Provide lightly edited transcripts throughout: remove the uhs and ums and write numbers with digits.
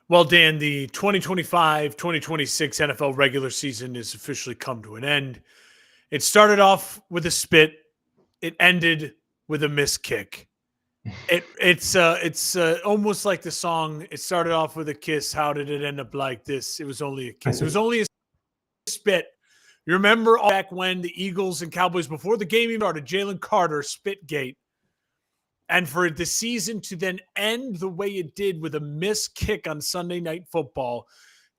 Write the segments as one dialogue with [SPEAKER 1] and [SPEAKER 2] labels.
[SPEAKER 1] Well, Dan, the 2025-2026 NFL regular season has officially come to an end. It started off with a spit. It ended with a missed kick. It's almost like the song. It started off with a kiss. How did it end up like this? It was only a kiss. It was only a spit. You remember back when the Eagles and Cowboys, before the game even started, Jalen Carter spit gate. And for the season to then end the way it did with a missed kick on Sunday Night Football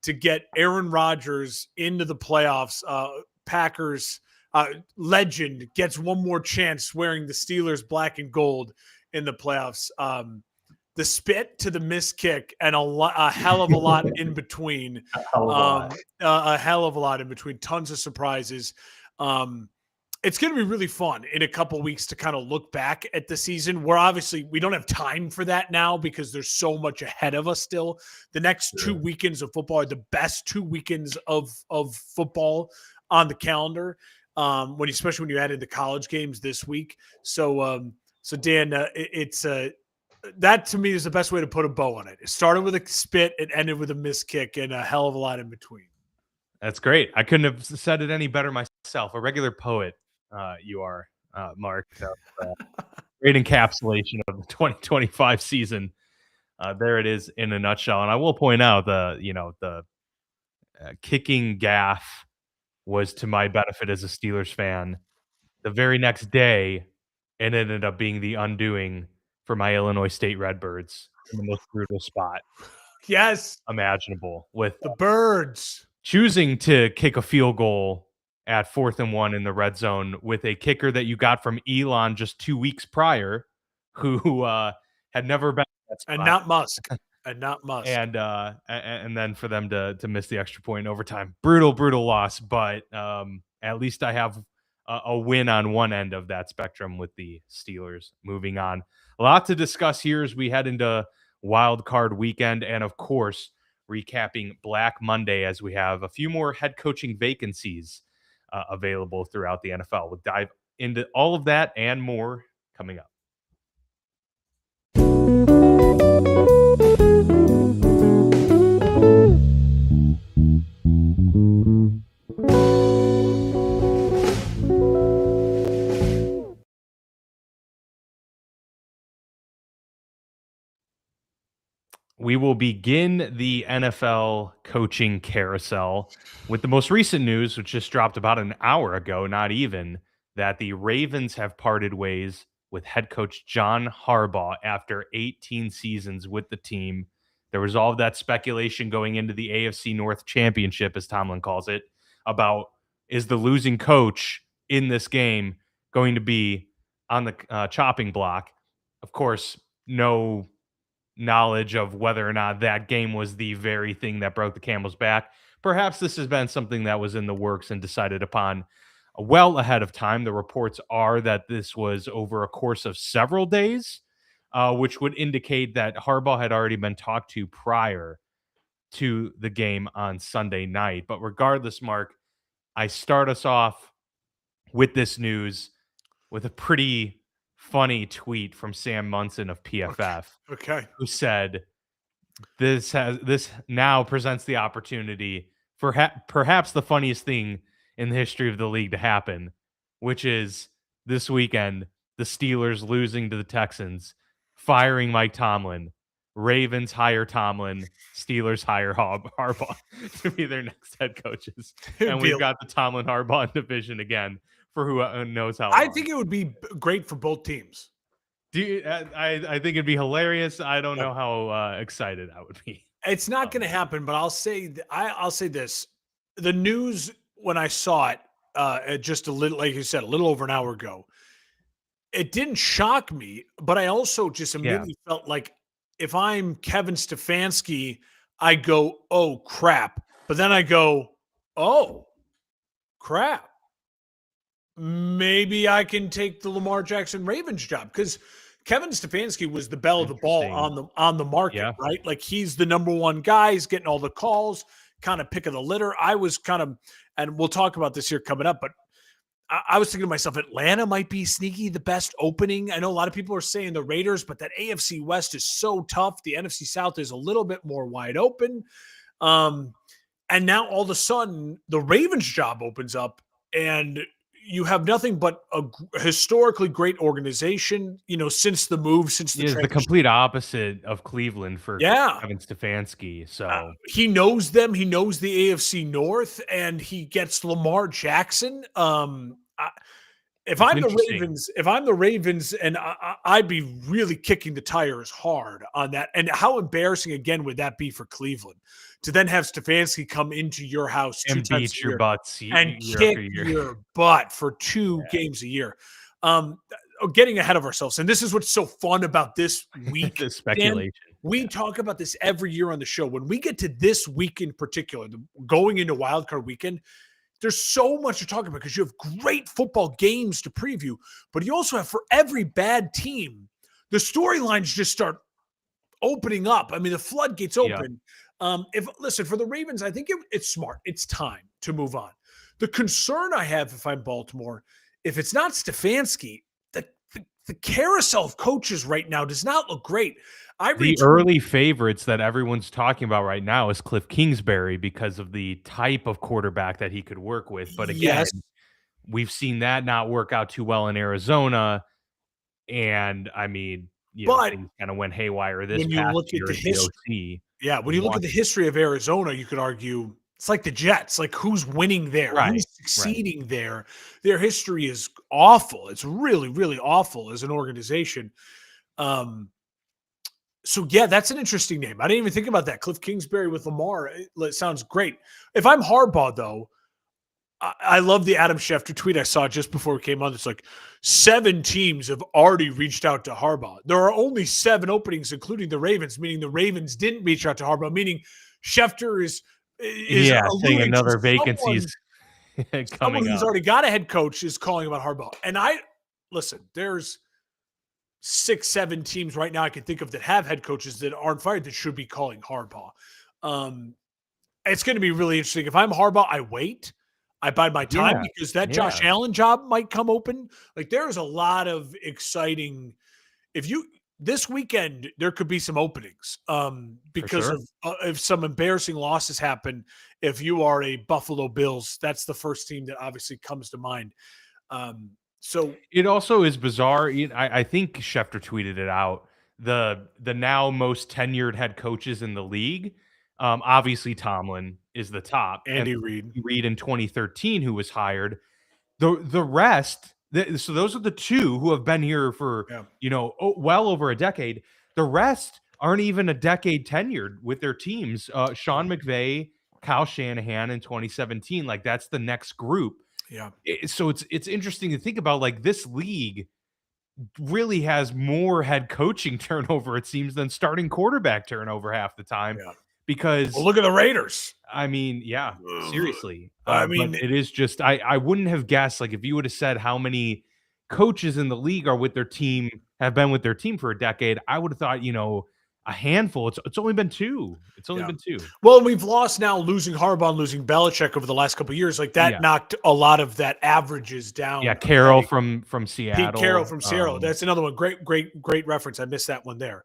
[SPEAKER 1] to get Aaron Rodgers into the playoffs, Packers legend gets one more chance wearing the Steelers black and gold in the playoffs. The spit to the missed kick and a hell of a lot in between. A hell of a lot in between. Tons of surprises. It's going to be really fun in a couple weeks to kind of look back at the season. Where obviously we don't have time for that now because there's so much ahead of us still. The next 2 weekends of football are the best 2 weekends of football on the calendar, especially when you add in the college games this week. So Dan, that to me is the best way to put a bow on it. It started with a spit, it ended with a missed kick, and a hell of a lot in between.
[SPEAKER 2] That's great. I couldn't have said it any better myself. A regular poet, you are, Mark. Great encapsulation of the 2025 season. There it is in a nutshell. And I will point out the kicking gaff was to my benefit as a Steelers fan. The very next day, it ended up being the undoing for my Illinois State Redbirds in the most brutal spot imaginable, with
[SPEAKER 1] the Birds
[SPEAKER 2] choosing to kick a field goal at 4th and 1 in the red zone with a kicker that you got from Elon just 2 weeks prior, who had never been in that spot.
[SPEAKER 1] And not Musk.
[SPEAKER 2] And then for them to miss the extra point in overtime. Brutal loss, but at least I have a win on one end of that spectrum with the Steelers. Moving on. A lot to discuss here as we head into Wild Card weekend, and of course, recapping Black Monday as we have a few more head coaching vacancies available throughout the NFL. We'll dive into all of that and more coming up. We will begin the NFL coaching carousel with the most recent news, which just dropped about an hour ago, not even, that the Ravens have parted ways with head coach John Harbaugh after 18 seasons with the team. There was all of that speculation going into the AFC North Championship, as Tomlin calls it, about is the losing coach in this game going to be on the chopping block. Of course, no knowledge of whether or not that game was the very thing that broke the camel's back. Perhaps this has been something that was in the works and decided upon well ahead of time. The reports are that this was over a course of several days, which would indicate that Harbaugh had already been talked to prior to the game on Sunday night. But regardless, Mark, I start us off with this news with a pretty funny tweet from Sam Munson of PFF, who said, "This now presents the opportunity for perhaps the funniest thing in the history of the league to happen, which is this weekend the Steelers losing to the Texans, firing Mike Tomlin, Ravens hire Tomlin, Steelers hire Harbaugh to be their next head coaches, and we've got the Tomlin Harbaugh division again." For who knows how long.
[SPEAKER 1] I think it would be great for both teams.
[SPEAKER 2] I think it'd be hilarious. I don't know how excited I would be.
[SPEAKER 1] It's not going to happen, but I'll say this: the news when I saw it, just a little, like you said, a little over an hour ago, it didn't shock me, but I also just immediately felt like if I'm Kevin Stefanski, I go, "Oh crap," but then I go, "Oh crap. Maybe I can take the Lamar Jackson Ravens job," because Kevin Stefanski was the belle of the ball on the market, right? Like he's the number one guy. He's getting all the calls, kind of pick of the litter. I was kind of, and we'll talk about this here coming up, but I was thinking to myself, Atlanta might be sneaky the best opening. I know a lot of people are saying the Raiders, but that AFC West is so tough. The NFC South is a little bit more wide open. Um, and now all of a sudden, the Ravens job opens up, and you have nothing but a historically great organization, since the move, since the
[SPEAKER 2] He is the
[SPEAKER 1] transition.
[SPEAKER 2] complete opposite of Cleveland for
[SPEAKER 1] Yeah.
[SPEAKER 2] Kevin Stefanski, so
[SPEAKER 1] He knows them. He knows the AFC North, and he gets Lamar Jackson. If
[SPEAKER 2] it's
[SPEAKER 1] I'm the
[SPEAKER 2] interesting.
[SPEAKER 1] Ravens, and I'd be really kicking the tires hard on that. And how embarrassing again would that be for Cleveland to then have Stefanski come into your house two
[SPEAKER 2] And
[SPEAKER 1] times
[SPEAKER 2] beat
[SPEAKER 1] a
[SPEAKER 2] your
[SPEAKER 1] year
[SPEAKER 2] butts
[SPEAKER 1] and
[SPEAKER 2] year after
[SPEAKER 1] kick
[SPEAKER 2] year.
[SPEAKER 1] your butt for 2 games a year. Getting ahead of ourselves, and this is what's so fun about this week,
[SPEAKER 2] The
[SPEAKER 1] Dan.
[SPEAKER 2] speculation.
[SPEAKER 1] We talk about this every year on the show. When we get to this week in particular, going into Wild Card Weekend, there's so much to talk about because you have great football games to preview, but you also have, for every bad team, the storylines just start opening up. I mean, the floodgates
[SPEAKER 2] Yeah.
[SPEAKER 1] open. For the Ravens, I think it's smart. It's time to move on. The concern I have if I'm Baltimore, if it's not Stefanski, the carousel of coaches right now does not look great. I
[SPEAKER 2] The
[SPEAKER 1] retweeted.
[SPEAKER 2] early favorites that everyone's talking about right now is Cliff Kingsbury because of the type of quarterback that he could work with, but again,
[SPEAKER 1] Yes,
[SPEAKER 2] we've seen that not work out too well in Arizona, and I mean,
[SPEAKER 1] but
[SPEAKER 2] things kinda went haywire this
[SPEAKER 1] when you
[SPEAKER 2] past
[SPEAKER 1] look at
[SPEAKER 2] year
[SPEAKER 1] the
[SPEAKER 2] as the
[SPEAKER 1] history,
[SPEAKER 2] OC
[SPEAKER 1] yeah, when
[SPEAKER 2] in
[SPEAKER 1] you look at the
[SPEAKER 2] Washington.
[SPEAKER 1] history of Arizona, you could argue it's like the Jets. Like, who's winning there? Who's
[SPEAKER 2] Right, right.
[SPEAKER 1] succeeding there? Their history is awful. It's really, really awful as an organization. Um, so yeah, that's an interesting name. I didn't even think about that. Cliff Kingsbury with Lamar. It sounds great. If I'm Harbaugh, though, I love the Adam Schefter tweet I saw just before we came on. It's like 7 teams have already reached out to Harbaugh. There are only 7 openings, including the Ravens, meaning the Ravens didn't reach out to Harbaugh, meaning Schefter is
[SPEAKER 2] Yeah, saying
[SPEAKER 1] alluding to
[SPEAKER 2] another vacancies
[SPEAKER 1] someone
[SPEAKER 2] coming
[SPEAKER 1] who's
[SPEAKER 2] up.
[SPEAKER 1] already got a head coach is calling about Harbaugh. And listen, there's 6, 7 teams right now I can think of that have head coaches that aren't fired that should be calling Harbaugh. Um, it's going to be really interesting. If I'm Harbaugh, I wait. I bide my time
[SPEAKER 2] Yeah,
[SPEAKER 1] because that Josh
[SPEAKER 2] yeah,
[SPEAKER 1] Allen job might come open. Like, there's a lot of exciting. If you This weekend there could be some openings
[SPEAKER 2] for
[SPEAKER 1] because
[SPEAKER 2] sure.
[SPEAKER 1] of if some embarrassing losses happen. If you are a Buffalo Bills, that's the first team that obviously comes to mind. So
[SPEAKER 2] It also is bizarre. I think Schefter tweeted it out. The now most tenured head coaches in the league, obviously Tomlin is the top, and
[SPEAKER 1] Andy Reid,
[SPEAKER 2] Reid in 2013, who was hired. The rest, so those are the two who have been here for
[SPEAKER 1] yeah,
[SPEAKER 2] well over a decade. The rest aren't even a decade tenured with their teams. Sean McVay, Kyle Shanahan in 2017, like that's the next group.
[SPEAKER 1] yeah,
[SPEAKER 2] So it's interesting to think about, like, this league really has more head coaching turnover, it seems, than starting quarterback turnover half the time
[SPEAKER 1] yeah. Well,
[SPEAKER 2] because
[SPEAKER 1] look at the Raiders.
[SPEAKER 2] I mean, yeah, seriously.
[SPEAKER 1] I
[SPEAKER 2] But
[SPEAKER 1] mean,
[SPEAKER 2] it is just I wouldn't have guessed, like, if you would have said how many coaches in the league are with their team have been with their team for a decade, I would have thought, a handful. It's only been 2. It's only
[SPEAKER 1] yeah.
[SPEAKER 2] been 2.
[SPEAKER 1] Well, we've lost now, losing Harbaugh and losing Belichick over the last couple of years. Like, that
[SPEAKER 2] Yeah.
[SPEAKER 1] knocked a lot of that averages
[SPEAKER 2] Yeah,
[SPEAKER 1] down a
[SPEAKER 2] Carroll
[SPEAKER 1] peg.
[SPEAKER 2] from
[SPEAKER 1] Pete Carroll
[SPEAKER 2] Seattle.
[SPEAKER 1] from Seattle. That's another one. Great, great, great reference. I missed that one there.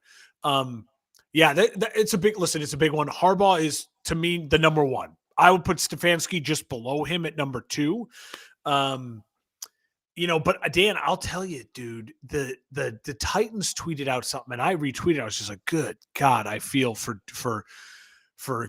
[SPEAKER 1] Yeah, it's a big listen. It's a big one. Harbaugh is, to me, the number one. I would put Stefanski just below him at number 2. Um, but Dan, I'll tell you, dude, the Titans tweeted out something, and I retweeted. I was just like, good God, I feel for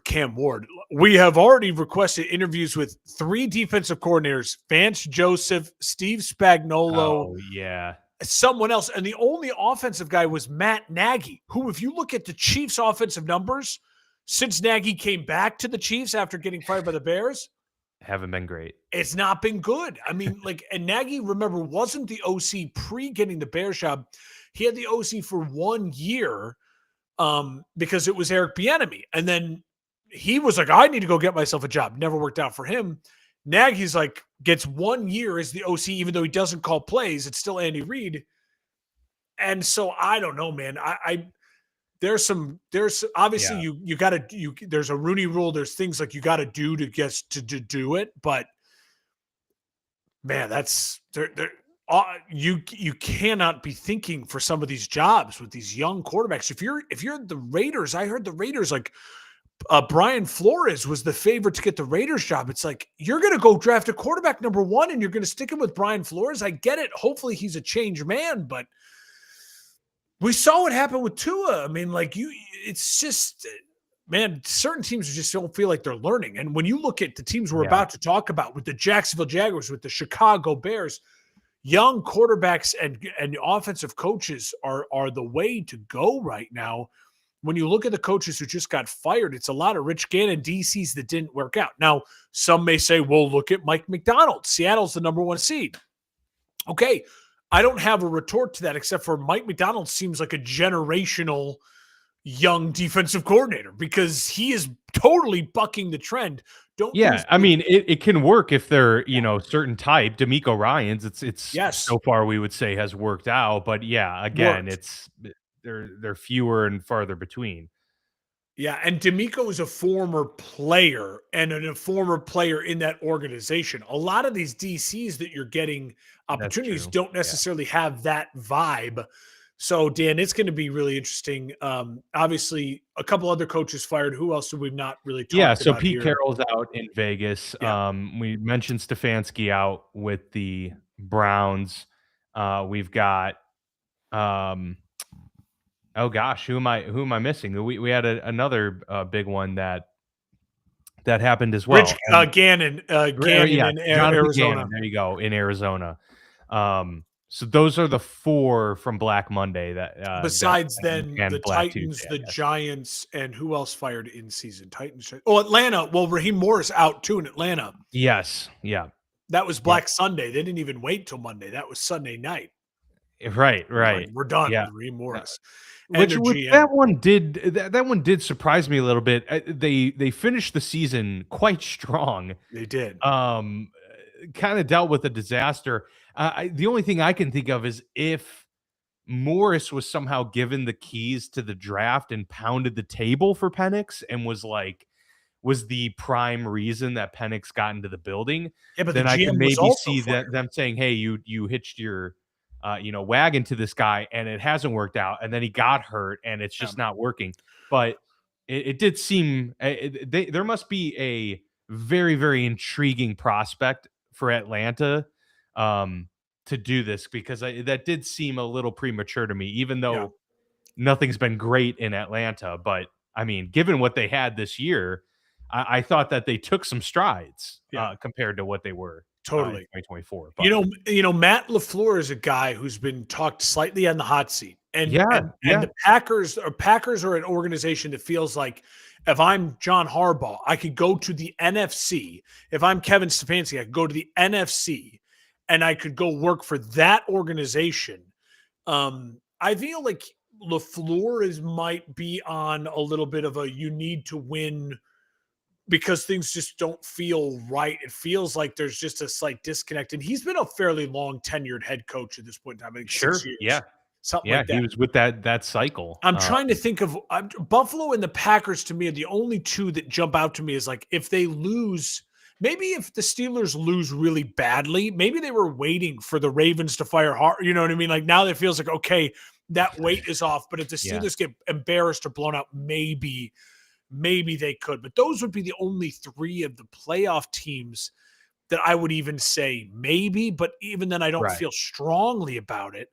[SPEAKER 1] Cam Ward. We have already requested interviews with 3 defensive coordinators: Vance Joseph, Steve Spagnuolo,
[SPEAKER 2] Oh, yeah.
[SPEAKER 1] someone else. And the only offensive guy was Matt Nagy, who, if you look at the Chiefs' offensive numbers since Nagy came back to the Chiefs after getting fired by the Bears,
[SPEAKER 2] Haven't been great.
[SPEAKER 1] it's not been good. I mean, and Nagy, remember, wasn't the OC pre getting the Bears job. He had the OC for 1 year because it was Eric Bieniemy. And then he was like, I need to go get myself a job. Never worked out for him. Nagy's like, gets 1 year as the OC, even though he doesn't call plays. It's still Andy Reid. And so I don't know, man. There's obviously
[SPEAKER 2] Yeah.
[SPEAKER 1] you got to, there's a Rooney rule. There's things like you got to do to do it. But Man, that's they're you cannot be thinking for some of these jobs with these young quarterbacks. If you're the Raiders, I heard the Raiders like Brian Flores was the favorite to get the Raiders job. It's like you're going to go draft a quarterback number one, and you're going to stick him with Brian Flores. I get it. Hopefully, he's a changed man, but we saw what happened with Tua. I mean, like it's just man, certain teams just don't feel like they're learning. And when you look at the teams we're
[SPEAKER 2] Yeah,
[SPEAKER 1] about to talk about with the Jacksonville Jaguars, with the Chicago Bears, young quarterbacks and offensive coaches are the way to go right now. When you look at the coaches who just got fired, it's a lot of Rich Gannon DCs that didn't work out. Now, some may say, well, look at Mike McDonald. Seattle's the number one seed. Okay, I don't have a retort to that except for Mike McDonald seems like a generational young defensive coordinator because he is totally bucking the trend. Don't
[SPEAKER 2] yeah.
[SPEAKER 1] lose.
[SPEAKER 2] I mean, it can work if they're certain type. D'Amico Ryan's, it's
[SPEAKER 1] Yes,
[SPEAKER 2] so far we would say has worked out, but yeah, again,
[SPEAKER 1] worked.
[SPEAKER 2] it's they're fewer and farther between.
[SPEAKER 1] Yeah, and D'Amico is a former player and a former player in that organization. A lot of these DCs that you're getting
[SPEAKER 2] That's
[SPEAKER 1] opportunities
[SPEAKER 2] true.
[SPEAKER 1] don't
[SPEAKER 2] Yeah.
[SPEAKER 1] necessarily have that vibe. So, Dan, it's going to be really interesting. Obviously, a couple other coaches fired. Who else have we not really
[SPEAKER 2] Yeah,
[SPEAKER 1] talked
[SPEAKER 2] so
[SPEAKER 1] about
[SPEAKER 2] Pete
[SPEAKER 1] here?
[SPEAKER 2] Carroll's out in Vegas.
[SPEAKER 1] Yeah,
[SPEAKER 2] We mentioned Stefanski out with the Browns. We've got um, oh gosh, who am I missing? We had another big one that happened as
[SPEAKER 1] Rich
[SPEAKER 2] well. And
[SPEAKER 1] Gannon
[SPEAKER 2] yeah,
[SPEAKER 1] in
[SPEAKER 2] Jonathan
[SPEAKER 1] Arizona.
[SPEAKER 2] Gannon. There you go, in Arizona. So those are the four from Black Monday that
[SPEAKER 1] Besides then the
[SPEAKER 2] and Black
[SPEAKER 1] Titans,
[SPEAKER 2] Tuesday,
[SPEAKER 1] the
[SPEAKER 2] I guess.
[SPEAKER 1] Giants, and who else fired in season? Titans. Oh, Atlanta. Well, Raheem Morris out too in Atlanta.
[SPEAKER 2] Yes, yeah,
[SPEAKER 1] That was
[SPEAKER 2] yep.
[SPEAKER 1] Black Sunday. They didn't even wait till Monday. That was Sunday night.
[SPEAKER 2] Right,
[SPEAKER 1] It was like,
[SPEAKER 2] right.
[SPEAKER 1] we're done
[SPEAKER 2] Yeah.
[SPEAKER 1] with Raheem
[SPEAKER 2] No,
[SPEAKER 1] Morris and their
[SPEAKER 2] which
[SPEAKER 1] GM.
[SPEAKER 2] that one did surprise me a little bit. They finished the season quite strong.
[SPEAKER 1] They did.
[SPEAKER 2] Um, kind of dealt with a disaster. The only thing I can think of is if Morris was somehow given the keys to the draft and pounded the table for Penix and was the prime reason that Penix got into the building,
[SPEAKER 1] Yeah, but the
[SPEAKER 2] then I can
[SPEAKER 1] GM was
[SPEAKER 2] maybe
[SPEAKER 1] also
[SPEAKER 2] see that
[SPEAKER 1] fired.
[SPEAKER 2] them saying, "Hey, you hitched your wagon to this guy and it hasn't worked out, and then he got hurt and it's
[SPEAKER 1] Yeah.
[SPEAKER 2] just not working." But it did seem there must be a very very intriguing prospect for Atlanta to do this because that did seem a little premature to me, even
[SPEAKER 1] Yeah.
[SPEAKER 2] though nothing's been great in Atlanta. But I mean, given what they had this year, I thought that they took some strides
[SPEAKER 1] Yeah.
[SPEAKER 2] compared to what they were in
[SPEAKER 1] Totally.
[SPEAKER 2] 2024.
[SPEAKER 1] You
[SPEAKER 2] But
[SPEAKER 1] know, you know, Matt LaFleur is a guy who's been talked slightly on the hot seat. And
[SPEAKER 2] yeah,
[SPEAKER 1] and
[SPEAKER 2] yeah,
[SPEAKER 1] the Packers are an organization that feels like if I'm John Harbaugh, I could go to the NFC. If I'm Kevin Stefanski, I could go to the NFC and I could go work for that organization. I feel like LaFleur is might be on a little bit of a you need to win because things just don't feel right. It feels like there's just a slight disconnect. And he's been a fairly long tenured head coach at this point in time, I think
[SPEAKER 2] sure,
[SPEAKER 1] 6 years,
[SPEAKER 2] yeah,
[SPEAKER 1] something
[SPEAKER 2] yeah.
[SPEAKER 1] like
[SPEAKER 2] He
[SPEAKER 1] that.
[SPEAKER 2] was with that cycle.
[SPEAKER 1] I'm trying to think of Buffalo and the Packers to me are the only two that jump out to me as like if they lose, maybe if the Steelers lose really badly, maybe they were waiting for the Ravens to fire hard. You know what I mean? Like now it feels like, okay, that weight is off. But if the
[SPEAKER 2] Yeah,
[SPEAKER 1] Steelers get embarrassed or blown out, maybe they could. But those would be the only three of the playoff teams that I would even say maybe. But even then, I don't
[SPEAKER 2] right.
[SPEAKER 1] feel strongly about it.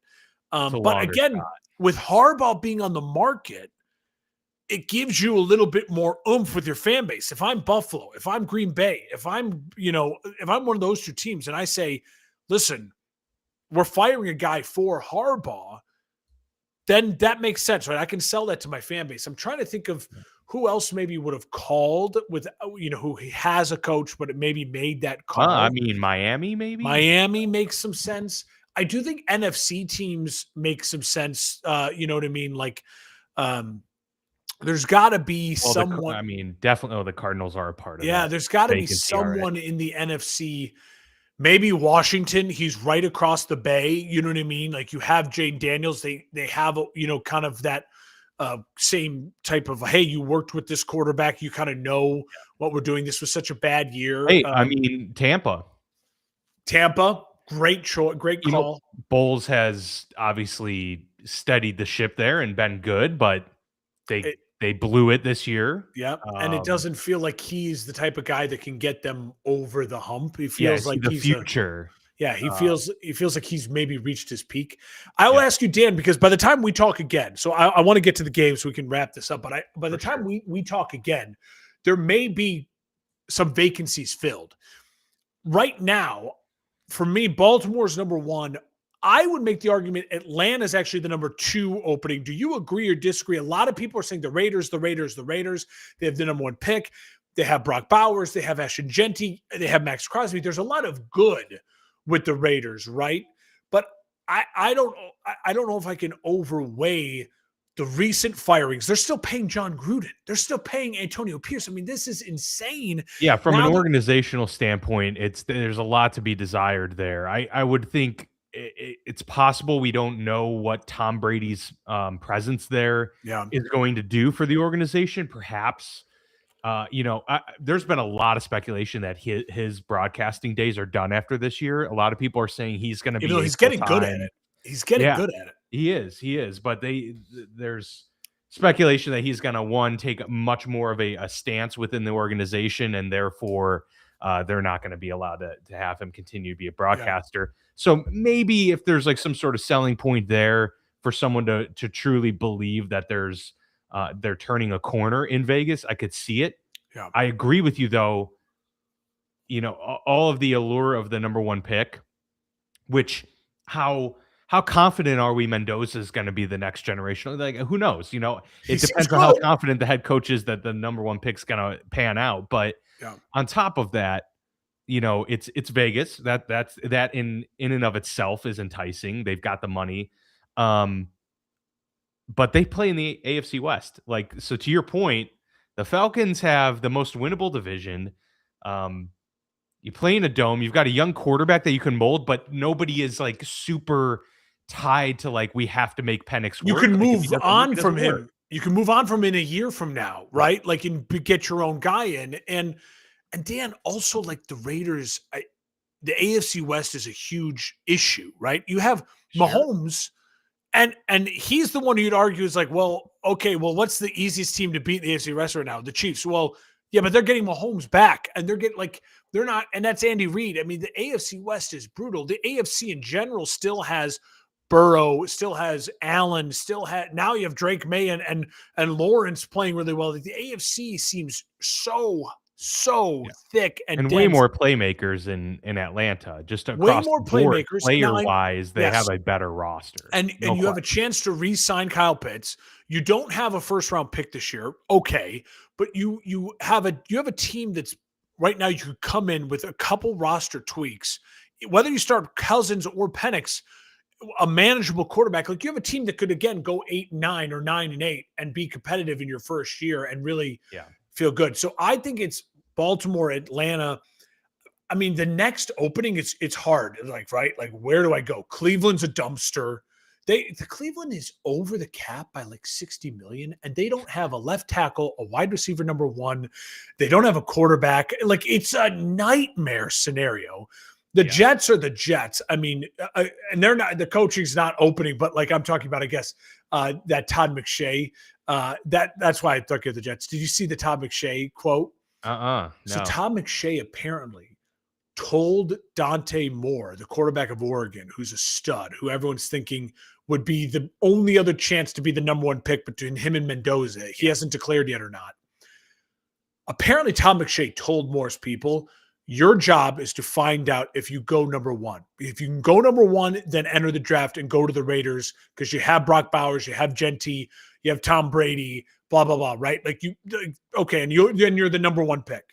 [SPEAKER 2] It's a
[SPEAKER 1] But
[SPEAKER 2] longer
[SPEAKER 1] again,
[SPEAKER 2] shot.
[SPEAKER 1] with Harbaugh being on the market, it gives you a little bit more oomph with your fan base. If I'm Buffalo, if I'm Green Bay, if I'm one of those two teams and I say, listen, we're firing a guy for Harbaugh, then that makes sense, right? I can sell that to my fan base. I'm trying to think of who else maybe would have called with, who has a coach, but it maybe made that
[SPEAKER 2] I
[SPEAKER 1] call.
[SPEAKER 2] mean, Miami maybe.
[SPEAKER 1] Miami makes some sense. I do think NFC teams make some sense. You know what I mean? Like, um, there's got to be
[SPEAKER 2] Well,
[SPEAKER 1] someone.
[SPEAKER 2] I mean, definitely. Oh, the Cardinals are a part of
[SPEAKER 1] Yeah,
[SPEAKER 2] that
[SPEAKER 1] there's got to be
[SPEAKER 2] vacancy already.
[SPEAKER 1] someone in the NFC. Maybe Washington. He's right across the bay. You know what I mean? Like you have Jane Daniels. They have kind of that same type of hey, you worked with this quarterback. You kind of know what we're doing. This was such a bad year.
[SPEAKER 2] Hey, I mean, Tampa.
[SPEAKER 1] Tampa, great choice, great
[SPEAKER 2] You know,
[SPEAKER 1] call.
[SPEAKER 2] Bowles has obviously steadied the ship there and been good, but they
[SPEAKER 1] It,
[SPEAKER 2] they blew it this year.
[SPEAKER 1] yeah, and it doesn't feel like he's the type of guy that can get them over the hump. He
[SPEAKER 2] Yeah,
[SPEAKER 1] feels
[SPEAKER 2] is he
[SPEAKER 1] like
[SPEAKER 2] the
[SPEAKER 1] he's a
[SPEAKER 2] future?
[SPEAKER 1] yeah,
[SPEAKER 2] Uh,
[SPEAKER 1] he feels like he's maybe reached his peak. I will
[SPEAKER 2] yeah,
[SPEAKER 1] ask you, Dan, because by the time we talk again, so I want to get to the game so we can wrap this up. But by the
[SPEAKER 2] for
[SPEAKER 1] time
[SPEAKER 2] sure.
[SPEAKER 1] we talk again, there may be some vacancies filled. Right now, for me, Baltimore's number one. I would make the argument Atlanta's actually the number two opening. Do you agree or disagree? A lot of people are saying the Raiders, the Raiders, the Raiders. They have the number one pick. They have Brock Bowers. They have Ashton Genty. They have Max Crosby. There's a lot of good with the Raiders, right? But I don't know if I can overweigh the recent firings. They're still paying John Gruden. They're still paying Antonio Pierce. I mean, this is insane.
[SPEAKER 2] Yeah, from an
[SPEAKER 1] Now they're
[SPEAKER 2] organizational standpoint, there's a lot to be desired there. I would think it's possible we don't know what Tom Brady's presence there
[SPEAKER 1] yeah.
[SPEAKER 2] is going to do for the organization. Perhaps, there's been a lot of speculation that his broadcasting days are done after this year. A lot of people are saying he's going to
[SPEAKER 1] Even
[SPEAKER 2] be
[SPEAKER 1] though
[SPEAKER 2] a
[SPEAKER 1] he's
[SPEAKER 2] full
[SPEAKER 1] getting good at
[SPEAKER 2] time.
[SPEAKER 1] it. He's getting
[SPEAKER 2] Yeah,
[SPEAKER 1] good at it.
[SPEAKER 2] he is. But there's speculation that he's going to take much more of a stance within the organization, and therefore they're not going to be allowed to have him continue to be a
[SPEAKER 1] Yeah.
[SPEAKER 2] broadcaster. So maybe if there's like some sort of selling point there for someone to truly believe that they're turning a corner in Vegas, I could see it.
[SPEAKER 1] Yeah.
[SPEAKER 2] I agree with you though. All of the allure of the number one pick, which how confident are we Mendoza is going to be the next generation? Like, who knows?
[SPEAKER 1] He
[SPEAKER 2] It
[SPEAKER 1] seems
[SPEAKER 2] depends on how
[SPEAKER 1] good.
[SPEAKER 2] confident the head coach is that the number one pick's going to pan out. But
[SPEAKER 1] Yeah.
[SPEAKER 2] on top of that, it's Vegas. That in and of itself is enticing. They've got the money. But they play in the AFC West. Like, so to your point, the Falcons have the most winnable division. You play in a dome. You've got a young quarterback that you can mold, but nobody is like super tied to like we have to make Penix
[SPEAKER 1] You
[SPEAKER 2] work.
[SPEAKER 1] can
[SPEAKER 2] Like if he
[SPEAKER 1] move
[SPEAKER 2] doesn't work,
[SPEAKER 1] on
[SPEAKER 2] he
[SPEAKER 1] from
[SPEAKER 2] doesn't work.
[SPEAKER 1] him. You can move on from in a year from now, right? Like and get your own guy in. And Dan, also like the Raiders, the AFC West is a huge issue, right? You have
[SPEAKER 2] Sure.
[SPEAKER 1] Mahomes, and he's the one who'd argue is like, well, okay, well, what's the easiest team to beat in the AFC West right now? The Chiefs. Well, yeah, but they're getting Mahomes back, and they're getting like they're not, and that's Andy Reid. I mean, the AFC West is brutal. The AFC in general still has Burrow, still has Allen, still had now you have Drake May and Lawrence playing really well. The AFC seems so
[SPEAKER 2] Yeah.
[SPEAKER 1] thick and
[SPEAKER 2] And way
[SPEAKER 1] dense.
[SPEAKER 2] more playmakers in Atlanta. Just
[SPEAKER 1] Way
[SPEAKER 2] across
[SPEAKER 1] more
[SPEAKER 2] the board,
[SPEAKER 1] playmakers. Now,
[SPEAKER 2] player wise, they have
[SPEAKER 1] yes,
[SPEAKER 2] a better roster.
[SPEAKER 1] and
[SPEAKER 2] No
[SPEAKER 1] you have a
[SPEAKER 2] question.
[SPEAKER 1] chance to re-sign Kyle Pitts. You don't have a first round pick this year, okay, but you have a team that's right now. You could come in with a couple roster tweaks, whether you start Cousins or Penix, a manageable quarterback. Like you have a team that could again go 8-9 or 9-8 and be competitive in your first year and really
[SPEAKER 2] Yeah.
[SPEAKER 1] feel good. So I think it's Baltimore, Atlanta. I mean, the next opening, it's hard. Like, right? Like, where do I go? Cleveland's a dumpster. The Cleveland is over the cap by like 60 million, and they don't have a left tackle, a wide receiver number one. They don't have a quarterback. Like, it's a nightmare scenario. The
[SPEAKER 2] Yeah.
[SPEAKER 1] Jets are the Jets. I mean, and they're not the coaching's not opening, but like I'm talking about, I guess that Todd McShay. That's why I thought of the Jets. Did you see the Todd McShay quote? So
[SPEAKER 2] No.
[SPEAKER 1] Todd McShay apparently told Dante Moore, the quarterback of Oregon, who's a stud, who everyone's thinking would be the only other chance to be the number one pick between him and Mendoza. He hasn't declared yet or not. Apparently, Tom McShay told Moore's people, your job is to find out if you go number one. If you can go number one, then enter the draft and go to the Raiders because you have Brock Bowers, you have Genty, you have Tom Brady, blah, blah, blah, right? Like okay, and you're the number one pick.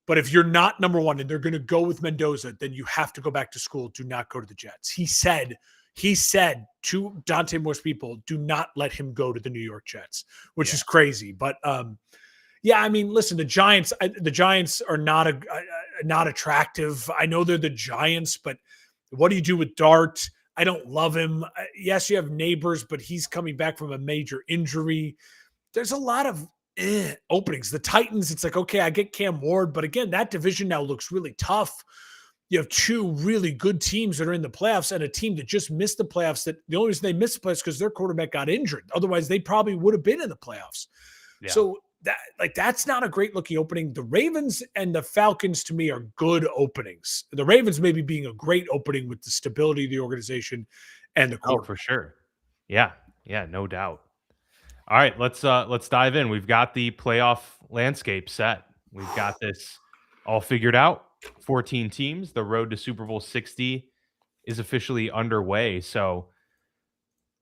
[SPEAKER 1] But if you're not number one and they're going to go with Mendoza, then you have to go back to school. Do not go to the Jets. He said to Dante Moore's people, do not let him go to the New York Jets, which is crazy. But yeah, I mean, listen, the Giants are not attractive. I know they're the Giants, but what do you do with Dart? I don't love him. Yes, you have Neighbors, but he's coming back from a major injury. There's a lot of openings. The Titans, it's like, okay, I get Cam Ward, but again, that division now looks really tough. you have two really good teams that are in the playoffs and a team that just missed the playoffs. That the only reason they missed the playoffs because their quarterback got injured. Otherwise, they probably would have been in the playoffs.
[SPEAKER 2] Yeah.
[SPEAKER 1] So that's not a great looking opening. The Ravens and the Falcons to me are good openings. The Ravens maybe being a great opening with the stability of the organization and the
[SPEAKER 2] Oh, for
[SPEAKER 1] quarterback.
[SPEAKER 2] sure. Yeah. Yeah, no doubt. All right, let's dive in. We've got the playoff landscape set. We've got this all figured out. 14 teams. The road to Super Bowl 60 is officially underway. So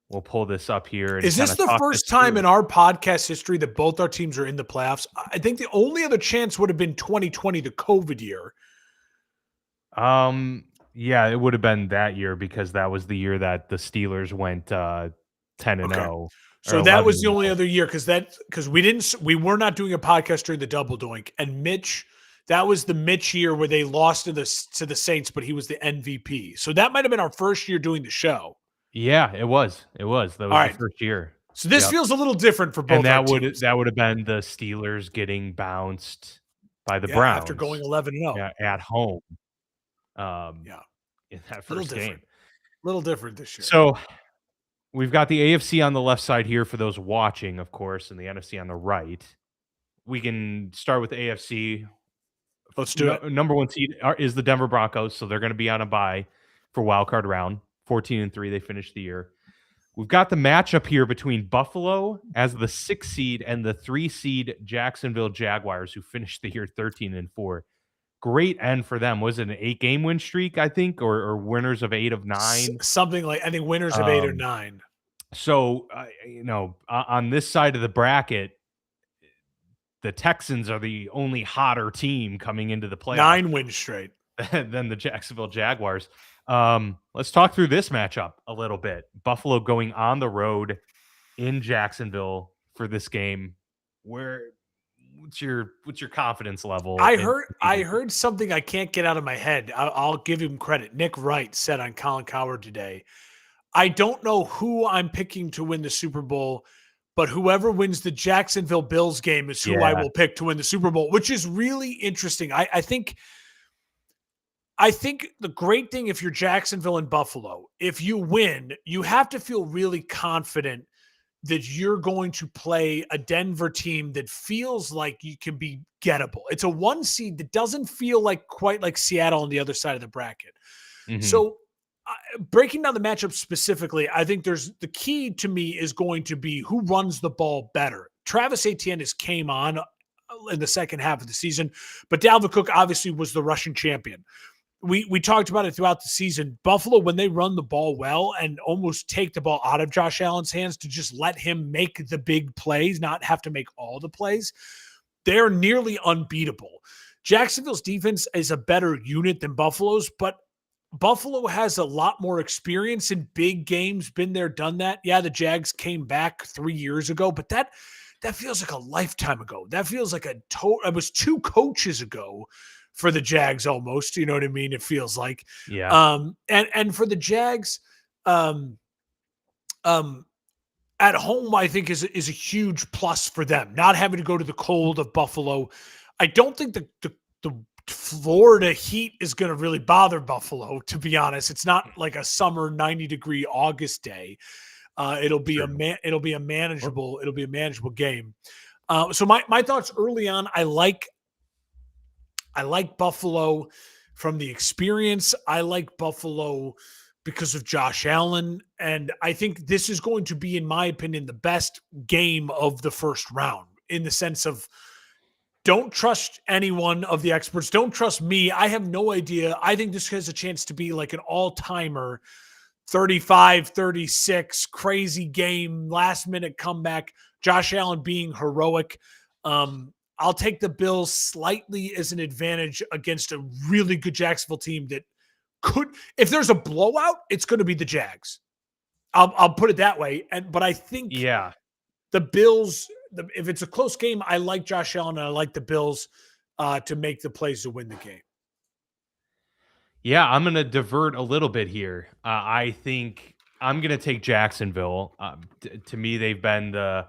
[SPEAKER 2] we'll pull this up here and
[SPEAKER 1] Is
[SPEAKER 2] kind
[SPEAKER 1] this
[SPEAKER 2] of
[SPEAKER 1] the
[SPEAKER 2] talk this
[SPEAKER 1] first time
[SPEAKER 2] through.
[SPEAKER 1] in our podcast history that both our teams are in the playoffs? I think the only other chance would have been 2020, the COVID year.
[SPEAKER 2] Yeah, it would have been that year because that was the year that the Steelers went 10 and
[SPEAKER 1] Okay.
[SPEAKER 2] 0 or
[SPEAKER 1] So that
[SPEAKER 2] 11
[SPEAKER 1] was the
[SPEAKER 2] and
[SPEAKER 1] only
[SPEAKER 2] 0.
[SPEAKER 1] other year because we were not doing a podcast during the double doink. And Mitch, that was the Mitch year where they lost to the Saints, but he was the MVP. So that might have been our first year doing the show.
[SPEAKER 2] Yeah, it was. It was. That
[SPEAKER 1] All
[SPEAKER 2] was the
[SPEAKER 1] right.
[SPEAKER 2] first year.
[SPEAKER 1] So this
[SPEAKER 2] Yep.
[SPEAKER 1] feels a little different for
[SPEAKER 2] And
[SPEAKER 1] both our teams.
[SPEAKER 2] that would have been the Steelers getting bounced by the
[SPEAKER 1] Yeah, after going
[SPEAKER 2] Browns,
[SPEAKER 1] 11-0.
[SPEAKER 2] yeah, at home, um,
[SPEAKER 1] Yeah,
[SPEAKER 2] in that
[SPEAKER 1] a little
[SPEAKER 2] first game.
[SPEAKER 1] different. A little different this year.
[SPEAKER 2] So, we've got the AFC on the left side here for those watching, of course, and the NFC on the right. We can start with the AFC.
[SPEAKER 1] Let's do it.
[SPEAKER 2] Number 1 seed is the Denver Broncos, so they're gonna be on a bye for wild card round. 14-3, they finished the year. We've got the matchup here between Buffalo as the 6 seed and the 3 seed Jacksonville Jaguars, who finished the year 13-4. Great end for them. Was it an 8-game win streak, I think, or winners of 8 of 9?
[SPEAKER 1] Something like I think winners of 8 or
[SPEAKER 2] Um,
[SPEAKER 1] 9.
[SPEAKER 2] so, on this side of the bracket, the Texans are the only hotter team coming into the playoffs
[SPEAKER 1] 9 wins straight.
[SPEAKER 2] than the Jacksonville Jaguars. Let's talk through this matchup a little bit. Buffalo going on the road in Jacksonville for this game. What's your confidence level?
[SPEAKER 1] I heard something I can't get out of my head. I'll give him credit. Nick Wright said on Colin Cowherd today, I don't know who I'm picking to win the Super Bowl, but whoever wins the Jacksonville Bills game is who I
[SPEAKER 2] Yeah.
[SPEAKER 1] will pick to win the Super Bowl, which is really interesting. I think the great thing if you're Jacksonville and Buffalo, if you win, you have to feel really confident that you're going to play a Denver team that feels like you can be gettable. It's a 1 seed that doesn't feel like quite like Seattle on the other side of the bracket.
[SPEAKER 2] Mhm.
[SPEAKER 1] So breaking down the matchup specifically, I think there's the key to me is going to be who runs the ball better. Travis Etienne has came on in the second half of the season, but Dalvin Cook obviously was the Russian champion. We talked about it throughout the season. Buffalo, when they run the ball well and almost take the ball out of Josh Allen's hands to just let him make the big plays, not have to make all the plays, they're nearly unbeatable. Jacksonville's defense is a better unit than Buffalo's, but Buffalo has a lot more experience in big games, been there, done that. Yeah, the Jags came back 3 years ago, but that feels like a lifetime ago. That feels like it was 2 coaches ago for the Jags almost, you know what I mean? It feels like.
[SPEAKER 2] Yeah.
[SPEAKER 1] And for the Jags, um, at home, I think is a huge plus for them, not having to go to the cold of Buffalo. I don't think the Florida heat is going to really bother Buffalo, to be honest. It's not like a summer 90-degree August day. It'll be a manageable game. So my thoughts early on, I like Buffalo from the experience. I like Buffalo because of Josh Allen. And I think this is going to be, in my opinion, the best game of the first round in the sense of don't trust anyone of the experts. Don't trust me. I have no idea. I think this has a chance to be like an all-timer, 35-36, crazy game, last-minute comeback, Josh Allen being heroic. I'll take the Bills slightly as an advantage against a really good Jacksonville team that could, if there's a blowout, it's going to be the Jags. I'll put it that way. But I think
[SPEAKER 2] Yeah.
[SPEAKER 1] the Bills, if it's a close game, I like Josh Allen and I like the Bills to make the plays to win the game.
[SPEAKER 2] Yeah, I'm going to divert a little bit here. I think I'm going to take Jacksonville. To me, they've been the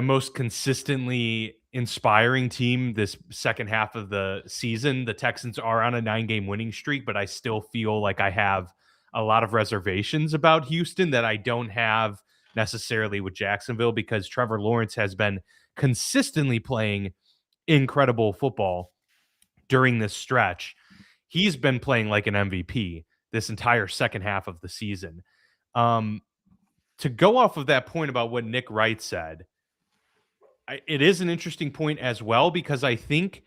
[SPEAKER 2] most consistently inspiring team this second half of the season. The Texans are on a 9-game winning streak, but I still feel like I have a lot of reservations about Houston that I don't have necessarily with Jacksonville, because Trevor Lawrence has been consistently playing incredible football during this stretch. He's been playing like an MVP this entire second half of the season. Um, to go off of that point about what Nick Wright said, it is an interesting point as well, because I think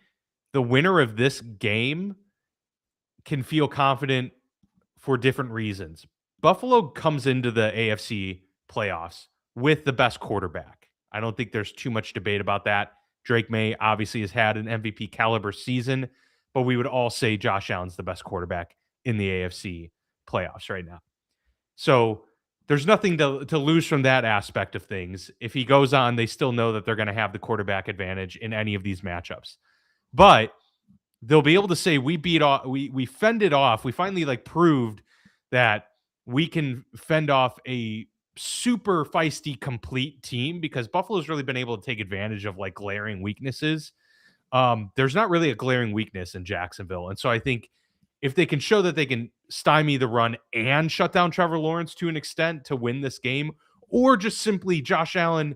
[SPEAKER 2] the winner of this game can feel confident for different reasons. Buffalo comes into the AFC playoffs with the best quarterback. I don't think there's too much debate about that. Drake May obviously has had an MVP caliber season, but we would all say Josh Allen's the best quarterback in the AFC playoffs right now. So there's nothing to lose from that aspect of things. If he goes on, they still know that they're going to have the quarterback advantage in any of these matchups. But they'll be able to say we beat off, we fended off, we finally like proved that we can fend off a super feisty complete team, because Buffalo's really been able to take advantage of like glaring weaknesses. There's not really a glaring weakness in Jacksonville. And so I think if they can show that they can stymie the run and shut down Trevor Lawrence to an extent to win this game, or just simply Josh Allen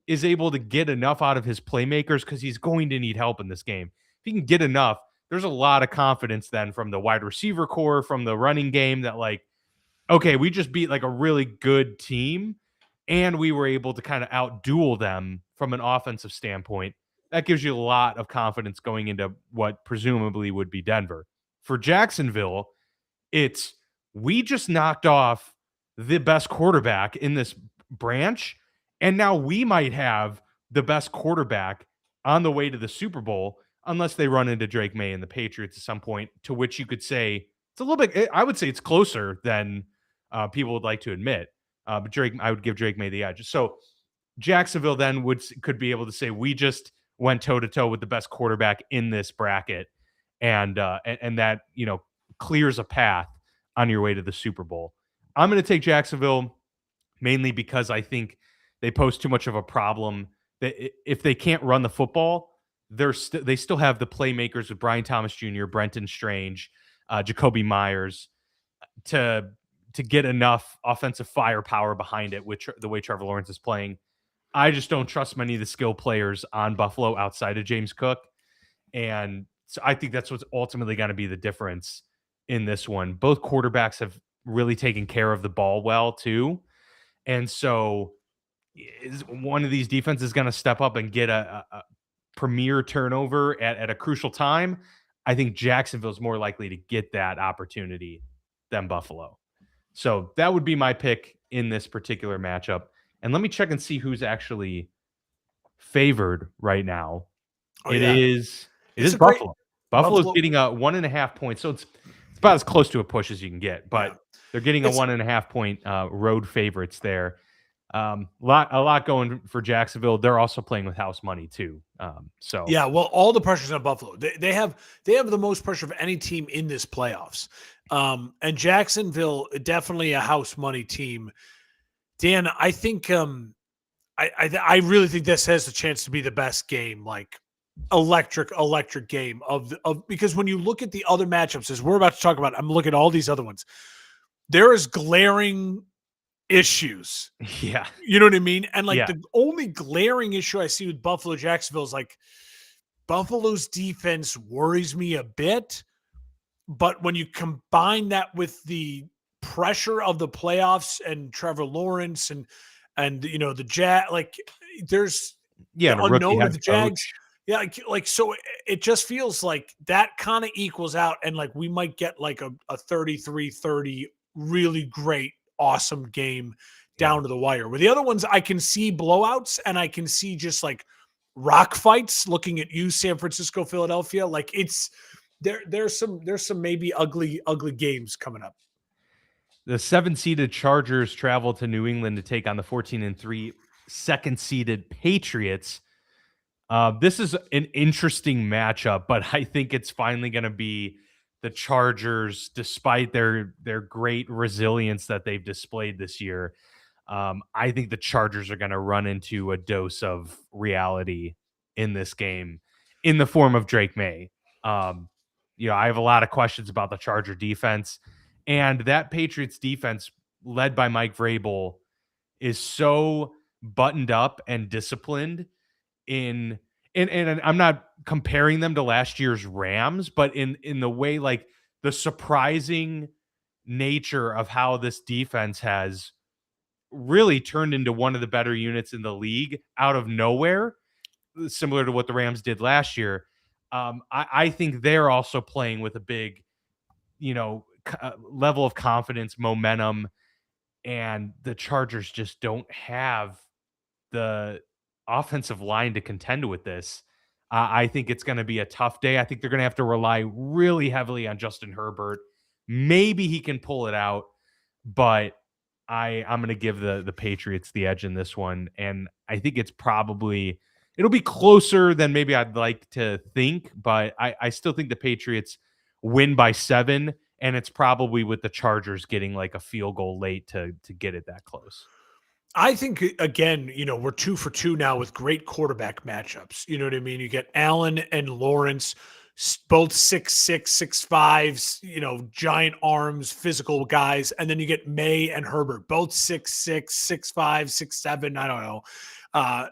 [SPEAKER 2] is able to get enough out of his playmakers, because he's going to need help in this game. If he can get enough, there's a lot of confidence then from the wide receiver core, from the running game, that like, okay, we just beat like a really good team and we were able to kind of outduel them from an offensive standpoint. That gives you a lot of confidence going into what presumably would be Denver. For Jacksonville, it's we just knocked off the best quarterback in this branch, and now we might have the best quarterback on the way to the Super Bowl, unless they run into Drake May and the Patriots at some point, to which you could say it's a little bit, I would say it's closer than people would like to admit. But I would give Drake May the edge. So Jacksonville then could be able to say we just went toe to toe with the best quarterback in this bracket, and that clears a path on your way to the Super Bowl. I'm going to take Jacksonville mainly because I think they pose too much of a problem. That if they can't run the football, they still have the playmakers with Brian Thomas Jr., Brenton Strange, Jacoby Myers to get enough offensive firepower behind it, which the way Trevor Lawrence is playing. I just don't trust many of the skill players on Buffalo outside of James Cook. And so I think that's what's ultimately going to be the difference in this one. Both quarterbacks have really taken care of the ball well too. And so is one of these defenses going to step up and get a premier turnover at a crucial time? I think Jacksonville's more likely to get that opportunity than Buffalo. So that would be my pick in this particular matchup. And let me check and see who's actually favored right now. It is Buffalo. Buffalo's getting a 1.5 points. So it's about as close to a push as you can get, but they're getting a 1.5 point road favorites there. A lot going for Jacksonville. They're also playing with house money too.
[SPEAKER 1] Well, all the pressure's on Buffalo. They have the most pressure of any team in this playoffs. And Jacksonville, definitely a house money team. Dan, I think I really think this has a chance to be the best game, like electric game of because when you look at the other matchups, as we're about to talk about, I'm looking at all these other ones. There is glaring issues.
[SPEAKER 2] Yeah.
[SPEAKER 1] You know what I mean? And the only glaring issue I see with Buffalo Jacksonville is like Buffalo's defense worries me a bit. But when you combine that with the pressure of the playoffs and Trevor Lawrence and the Jag, like there's
[SPEAKER 2] the unknown of the Jags.
[SPEAKER 1] Yeah, so it just feels like that kind of equals out, and like we might get like a 33-30 really great, awesome game down to the wire. Where the other ones I can see blowouts and I can see just like rock fights. Looking at you, San Francisco, Philadelphia, like it's there's some maybe ugly games coming up.
[SPEAKER 2] The 7-seeded Chargers travel to New England to take on the 14-3 second-seeded Patriots. This is an interesting matchup, but I think it's finally going to be the Chargers, despite their great resilience that they've displayed this year. I think the Chargers are going to run into a dose of reality in this game in the form of Drake May. Um, I have a lot of questions about the Charger defense, and that Patriots defense led by Mike Vrabel is so buttoned up and disciplined and I'm not comparing them to last year's Rams, but in the way, like, the surprising nature of how this defense has really turned into one of the better units in the league out of nowhere, similar to what the Rams did last year. I think they're also playing with a big, level of confidence, momentum, and the Chargers just don't have the offensive line to contend with this. I think it's going to be a tough day. I think they're going to have to rely really heavily on Justin Herbert. Maybe he can pull it out, but I'm going to give the Patriots the edge in this one, and I think it'll be closer than maybe I'd like to think, but I still think the Patriots win by 7, and it's probably with the Chargers getting like a field goal late to get it that close.
[SPEAKER 1] I think again, we're 2 for 2 now with great quarterback matchups. You know what I mean? You get Allen and Lawrence, both 6'6", 6'5", giant arms, physical guys, and then you get May and Herbert, both 6'6", 6'5", 6'7", I don't know,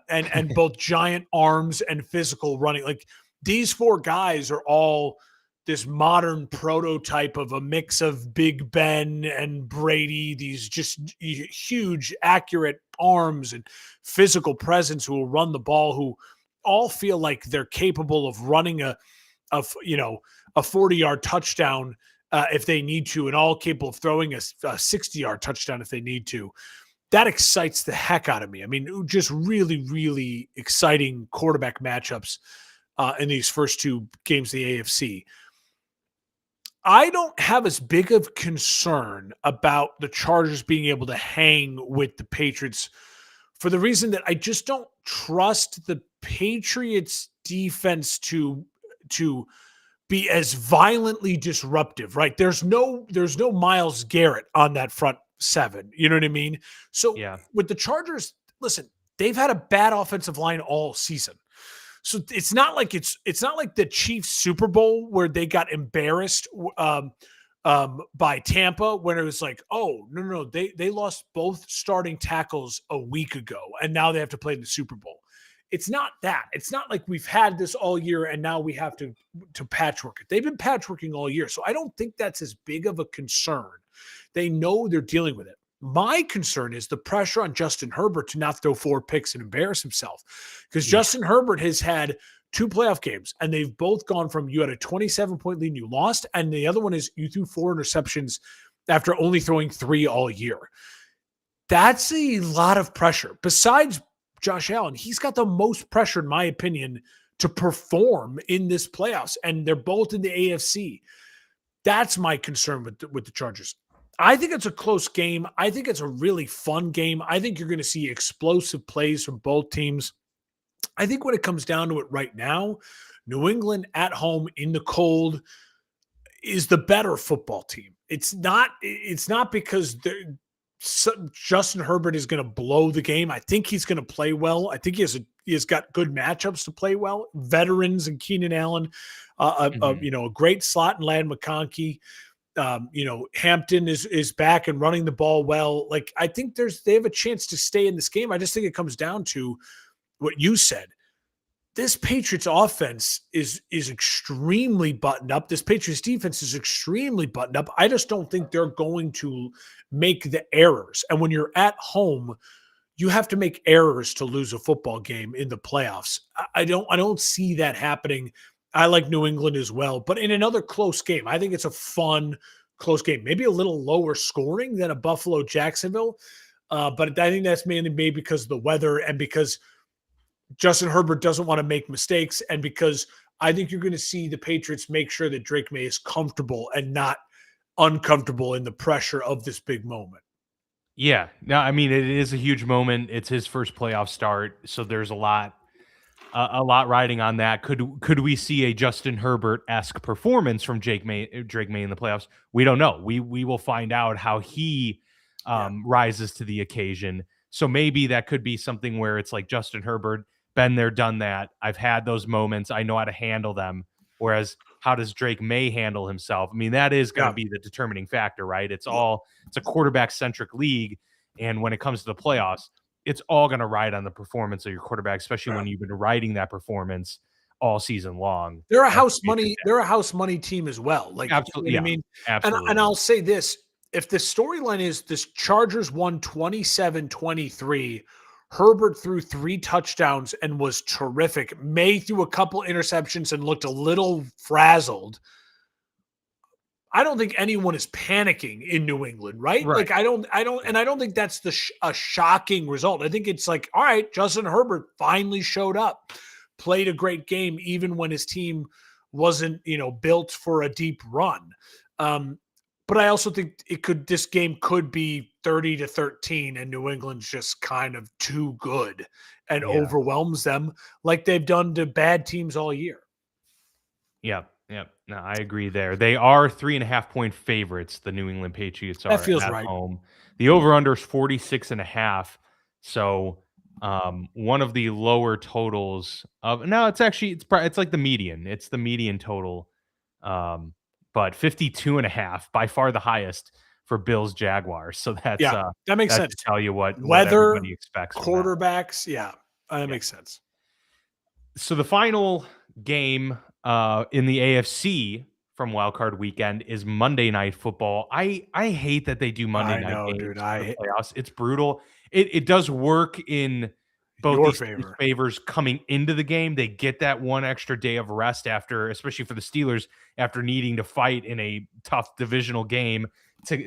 [SPEAKER 1] and both giant arms and physical running. Like, these 4 guys are all this modern prototype of a mix of Big Ben and Brady, these just huge, accurate arms and physical presence who will run the ball, who all feel like they're capable of running a 40-yard touchdown if they need to, and all capable of throwing a 60-yard touchdown if they need to. That excites the heck out of me. I mean, just really, really exciting quarterback matchups in these first 2 games of the AFC. I don't have as big of concern about the Chargers being able to hang with the Patriots for the reason that I just don't trust the Patriots defense to be as violently disruptive, right? There's no Myles Garrett on that front 7. You know what I mean? So
[SPEAKER 2] Yeah.
[SPEAKER 1] with the Chargers, listen, they've had a bad offensive line all season. So it's not like the Chiefs Super Bowl where they got embarrassed by Tampa, when it was like, oh, no, they lost both starting tackles a week ago, and now they have to play in the Super Bowl. It's not that. It's not like we've had this all year and now we have to patchwork it. They've been patchworking all year, so I don't think that's as big of a concern. They know they're dealing with it. My concern is the pressure on Justin Herbert to not throw 4 picks and embarrass himself, because Justin Herbert has had 2 playoff games, and they've both gone from you had a 27-point lead and you lost, and the other one is you threw 4 interceptions after only throwing 3 all year. That's a lot of pressure. Besides Josh Allen, he's got the most pressure, in my opinion, to perform in this playoffs, and they're both in the AFC. That's my concern with the Chargers. I think it's a close game. I think it's a really fun game. I think you're going to see explosive plays from both teams. I think when it comes down to it right now, New England at home in the cold is the better football team. It's not because Justin Herbert is going to blow the game. I think he's going to play well. I think he has got good matchups to play well. Veterans and Keenan Allen, a great slot in Ladd McConkey. Hampton is back and running the ball well. Like, I think they have a chance to stay in this game. I just think it comes down to what you said. This Patriots offense is extremely buttoned up. This Patriots defense is extremely buttoned up. I just don't think they're going to make the errors. And when you're at home, you have to make errors to lose a football game in the playoffs. I don't see that happening. I like New England as well, but in another close game, I think it's a fun, close game. Maybe a little lower scoring than a Buffalo-Jacksonville, but I think that's mainly maybe because of the weather and because Justin Herbert doesn't want to make mistakes, and because I think you're going to see the Patriots make sure that Drake May is comfortable and not uncomfortable in the pressure of this big moment.
[SPEAKER 2] Yeah. No, I mean, it is a huge moment. It's his first playoff start, so there's a lot riding on that. Could we see a Justin Herbert-esque performance from Drake May in the playoffs? We don't know. We will find out how he rises to the occasion. So maybe that could be something where it's like Justin Herbert been there, done that. I've had those moments. I know how to handle them. Whereas how does Drake May handle himself? I mean, that is going to be the determining factor, right? It's a quarterback centric league. And when it comes to the playoffs, it's all going to ride on the performance of your quarterback, especially when you've been riding that performance all season long.
[SPEAKER 1] They're a house money. They're a house money team as well. Like,
[SPEAKER 2] absolutely,
[SPEAKER 1] you know what I mean?
[SPEAKER 2] absolutely.
[SPEAKER 1] And I'll say this: if the storyline is this Chargers won 27-23, Herbert threw 3 touchdowns and was terrific. May threw a couple interceptions and looked a little frazzled. I don't think anyone is panicking in New England, right? Like, I don't, and I don't think that's a shocking result. I think it's like, all right, Justin Herbert finally showed up, played a great game, even when his team wasn't, built for a deep run. But I also think this game could be 30-13, and New England's just kind of too good and overwhelms them like they've done to bad teams all year.
[SPEAKER 2] Yep. No, I agree there. They are 3.5-point favorites. The New England Patriots are
[SPEAKER 1] That feels
[SPEAKER 2] at
[SPEAKER 1] right.
[SPEAKER 2] home. The over-under is 46.5. So one of the lower totals of it's like the median. It's the median total. But 52.5, by far the highest for Bills Jaguars. So that's
[SPEAKER 1] that makes sense.
[SPEAKER 2] To tell you what
[SPEAKER 1] Weather,
[SPEAKER 2] everybody expects.
[SPEAKER 1] Quarterbacks, that makes sense.
[SPEAKER 2] So the final game in the AFC from wildcard weekend is Monday Night Football. I hate that they do Monday night games
[SPEAKER 1] dude,
[SPEAKER 2] for the playoffs. It's brutal. It does work in both
[SPEAKER 1] Your
[SPEAKER 2] these
[SPEAKER 1] favor.
[SPEAKER 2] favors coming into the game. They get that one extra day of rest after, especially for the Steelers, after needing to fight in a tough divisional game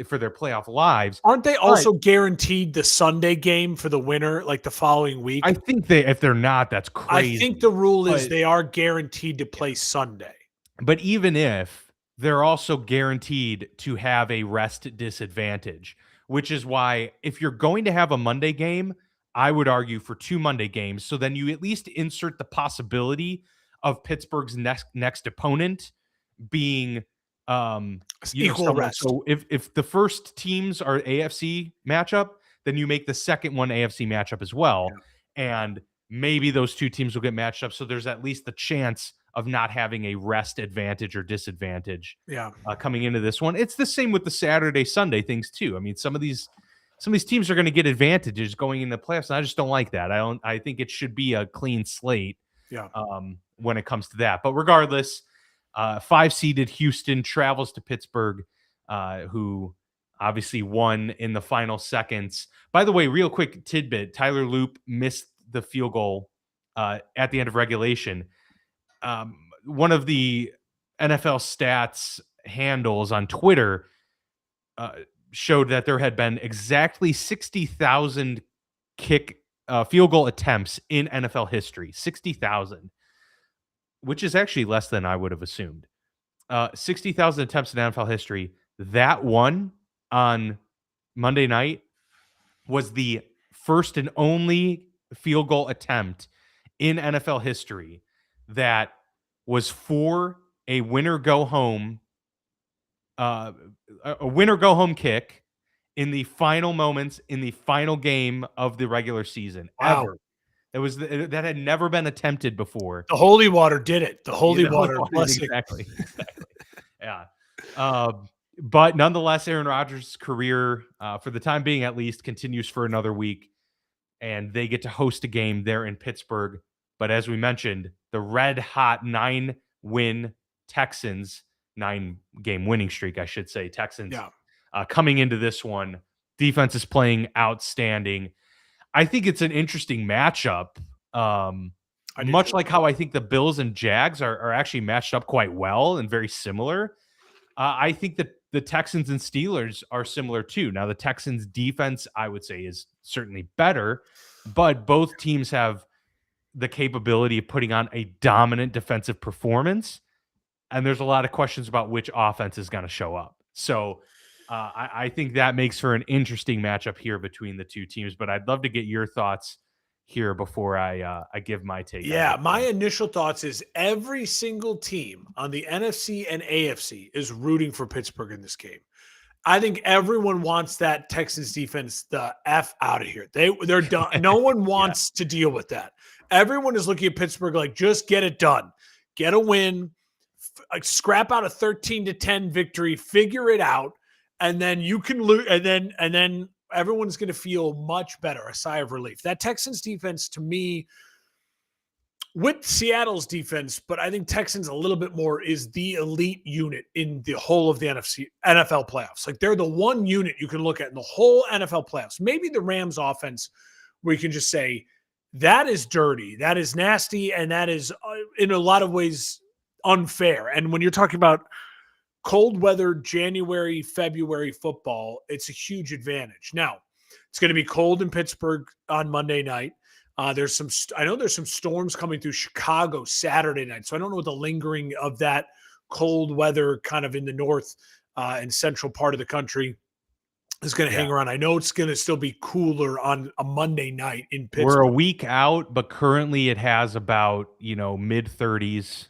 [SPEAKER 2] for their playoff lives.
[SPEAKER 1] Aren't they also guaranteed the Sunday game for the winner, like the following week?
[SPEAKER 2] I think if they're not, that's crazy.
[SPEAKER 1] I think the rule is they are guaranteed to play Sunday.
[SPEAKER 2] But even if, they're also guaranteed to have a rest disadvantage, which is why if you're going to have a Monday game, I would argue for 2 Monday games. So then you at least insert the possibility of Pittsburgh's next opponent being
[SPEAKER 1] equal rest.
[SPEAKER 2] So if the first teams are AFC matchup, then you make the second one AFC matchup as well. Yeah. And maybe those 2 teams will get matched up. So there's at least the chance of not having a rest advantage or disadvantage coming into this one. It's the same with the Saturday, Sunday things too. I mean, some of these teams are going to get advantages going into the playoffs, and I just don't like that. I think it should be a clean slate when it comes to that. But regardless, 5-seeded Houston travels to Pittsburgh, who obviously won in the final seconds. By the way, real quick tidbit, Tyler Loop missed the field goal at the end of regulation. One of the NFL stats handles on Twitter showed that there had been exactly 60,000 field goal attempts in NFL history. 60,000, which is actually less than I would have assumed. 60,000 attempts in NFL history. That one on Monday night was the first and only field goal attempt in NFL history that was for a winner go home kick in the final moments in the final game of the regular season.
[SPEAKER 1] Wow.
[SPEAKER 2] Ever. That had never been attempted before.
[SPEAKER 1] The Holy Water did it. The Holy Water blessing.
[SPEAKER 2] Exactly. Yeah. But nonetheless, Aaron Rodgers' career, for the time being at least, continues for another week, and they get to host a game there in Pittsburgh. But as we mentioned, the red-hot 9-win Texans, 9-game winning streak, I should say, Texans, coming into this one, defense is playing outstanding. I think it's an interesting matchup, much like how I think the Bills and Jags are actually matched up quite well and very similar. I think that the Texans and Steelers are similar too. Now, the Texans defense, I would say, is certainly better, but both teams have the capability of putting on a dominant defensive performance. And there's a lot of questions about which offense is going to show up. So I think that makes for an interesting matchup here between the 2 teams, but I'd love to get your thoughts here before I give my take.
[SPEAKER 1] Yeah, my initial thoughts is every single team on the NFC and AFC is rooting for Pittsburgh in this game. I think everyone wants that Texans defense the F out of here. They're done. No one wants to deal with that. Everyone is looking at Pittsburgh like, just get it done, get a win, scrap out a 13-10 victory, figure it out, and then you can lose, and then everyone's going to feel much better, a sigh of relief. That Texans defense, to me, with Seattle's defense, but I think Texans a little bit more, is the elite unit in the whole of the NFL playoffs. Like, they're the one unit you can look at in the whole NFL playoffs. Maybe the Rams offense, where you can just say that is dirty, that is nasty, and that is in a lot of ways unfair. And when you're talking about cold weather January, February football, it's a huge advantage. Now, it's going to be cold in Pittsburgh on Monday night. I know there's some storms coming through Chicago Saturday night. So I don't know what the lingering of that cold weather kind of in the north and central part of the country is going to hang around. I know it's going to still be cooler on a Monday night in Pittsburgh.
[SPEAKER 2] We're a week out, but currently it has about, mid 30s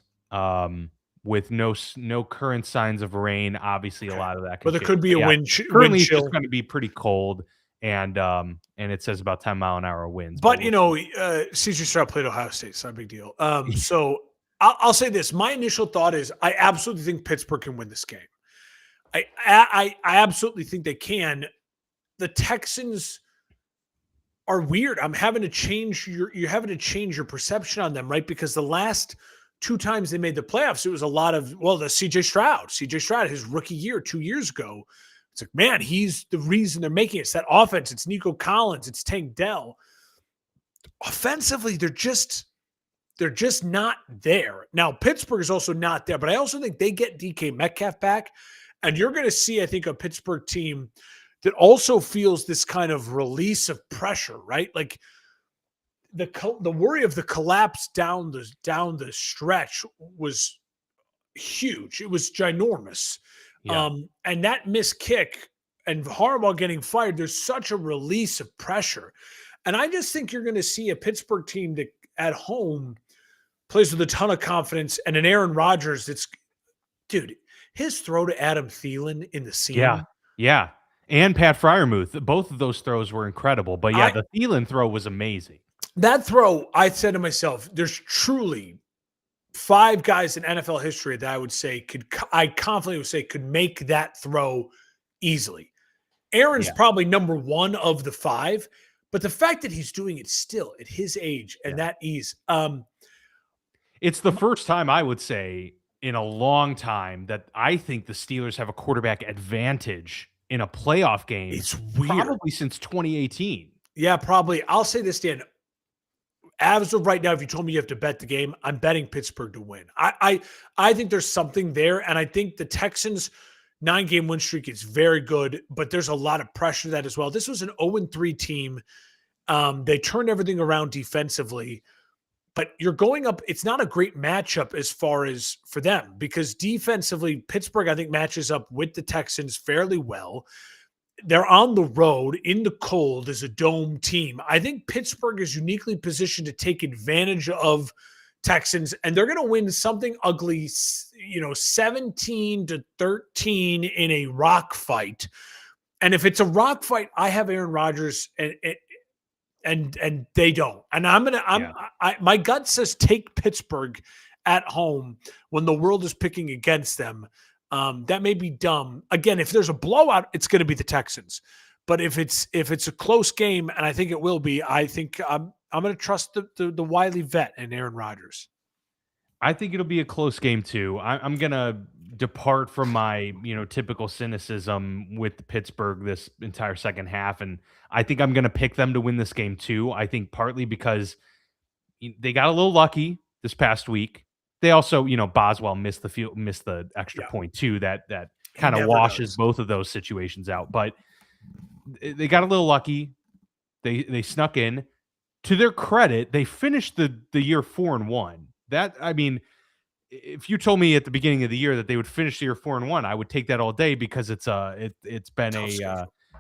[SPEAKER 2] with no current signs of rain. Obviously, a lot of that
[SPEAKER 1] but there could be a wind
[SPEAKER 2] currently
[SPEAKER 1] wind
[SPEAKER 2] it's
[SPEAKER 1] chill.
[SPEAKER 2] just going to be pretty cold, and it says about 10-mile-an-hour winds.
[SPEAKER 1] But CJ Stroud played Ohio State. It's not a big deal. So I'll say this. My initial thought is I absolutely think Pittsburgh can win this game. I absolutely think they can. The Texans are weird. You're having to change your perception on them, right? Because the last two times they made the playoffs, it was a lot of, the CJ Stroud, his rookie year 2 years ago. It's like, man, he's the reason they're making it. It's that offense. It's Nico Collins. It's Tank Dell. Offensively, they're just not there. Now, Pittsburgh is also not there, but I also think they get DK Metcalf back, and you're going to see, I think, a Pittsburgh team that also feels this kind of release of pressure, right? Like the worry of the collapse down the stretch was huge. It was ginormous.
[SPEAKER 2] Yeah.
[SPEAKER 1] And that missed kick and Harbaugh getting fired, there's such a release of pressure. And I just think you're going to see a Pittsburgh team that at home plays with a ton of confidence, and an Aaron Rodgers that's, dude, his throw to Adam Thielen in the seam.
[SPEAKER 2] Yeah. And Pat Freiermuth. Both of those throws were incredible. But the Thielen throw was amazing.
[SPEAKER 1] That throw, I said to myself, there's truly 5 guys in NFL history that I would say I confidently would say could make that throw easily. Aaron's probably number 1 of the 5, but the fact that he's doing it still at his age and that ease.
[SPEAKER 2] It's the first time, I would say, in a long time that I think the Steelers have a quarterback advantage in a playoff game.
[SPEAKER 1] It's weird.
[SPEAKER 2] Probably since 2018.
[SPEAKER 1] Yeah, probably. I'll say this, Dan. As of right now, if you told me you have to bet the game, I'm betting Pittsburgh to win. I think there's something there, and I think the Texans' 9-game win streak is very good, but there's a lot of pressure to that as well. This was an 0-3 team. They turned everything around defensively, but you're going up. It's not a great matchup as far as for them, because defensively, Pittsburgh, I think, matches up with the Texans fairly well. They're on the road in the cold as a dome team. I think Pittsburgh is uniquely positioned to take advantage of Texans, and they're going to win something ugly, 17-13 in a rock fight. And if it's a rock fight, I have Aaron Rodgers, and they don't. And my gut says take Pittsburgh at home when the world is picking against them. That may be dumb. Again, if there's a blowout, it's going to be the Texans. But if it's a close game, and I think it will be, I think I'm going to trust the wily vet and Aaron Rodgers.
[SPEAKER 2] I think it'll be a close game too. I'm going to depart from my typical cynicism with Pittsburgh this entire second half, and I think I'm going to pick them to win this game too. I think partly because they got a little lucky this past week. They also, Boswell missed the extra point too. That kind of washes both of those situations out. But they got a little lucky. They snuck in. To their credit, they finished the year 4-1. That, I mean, if you told me at the beginning of the year that they would finish the year 4-1, I would take that all day, because it's been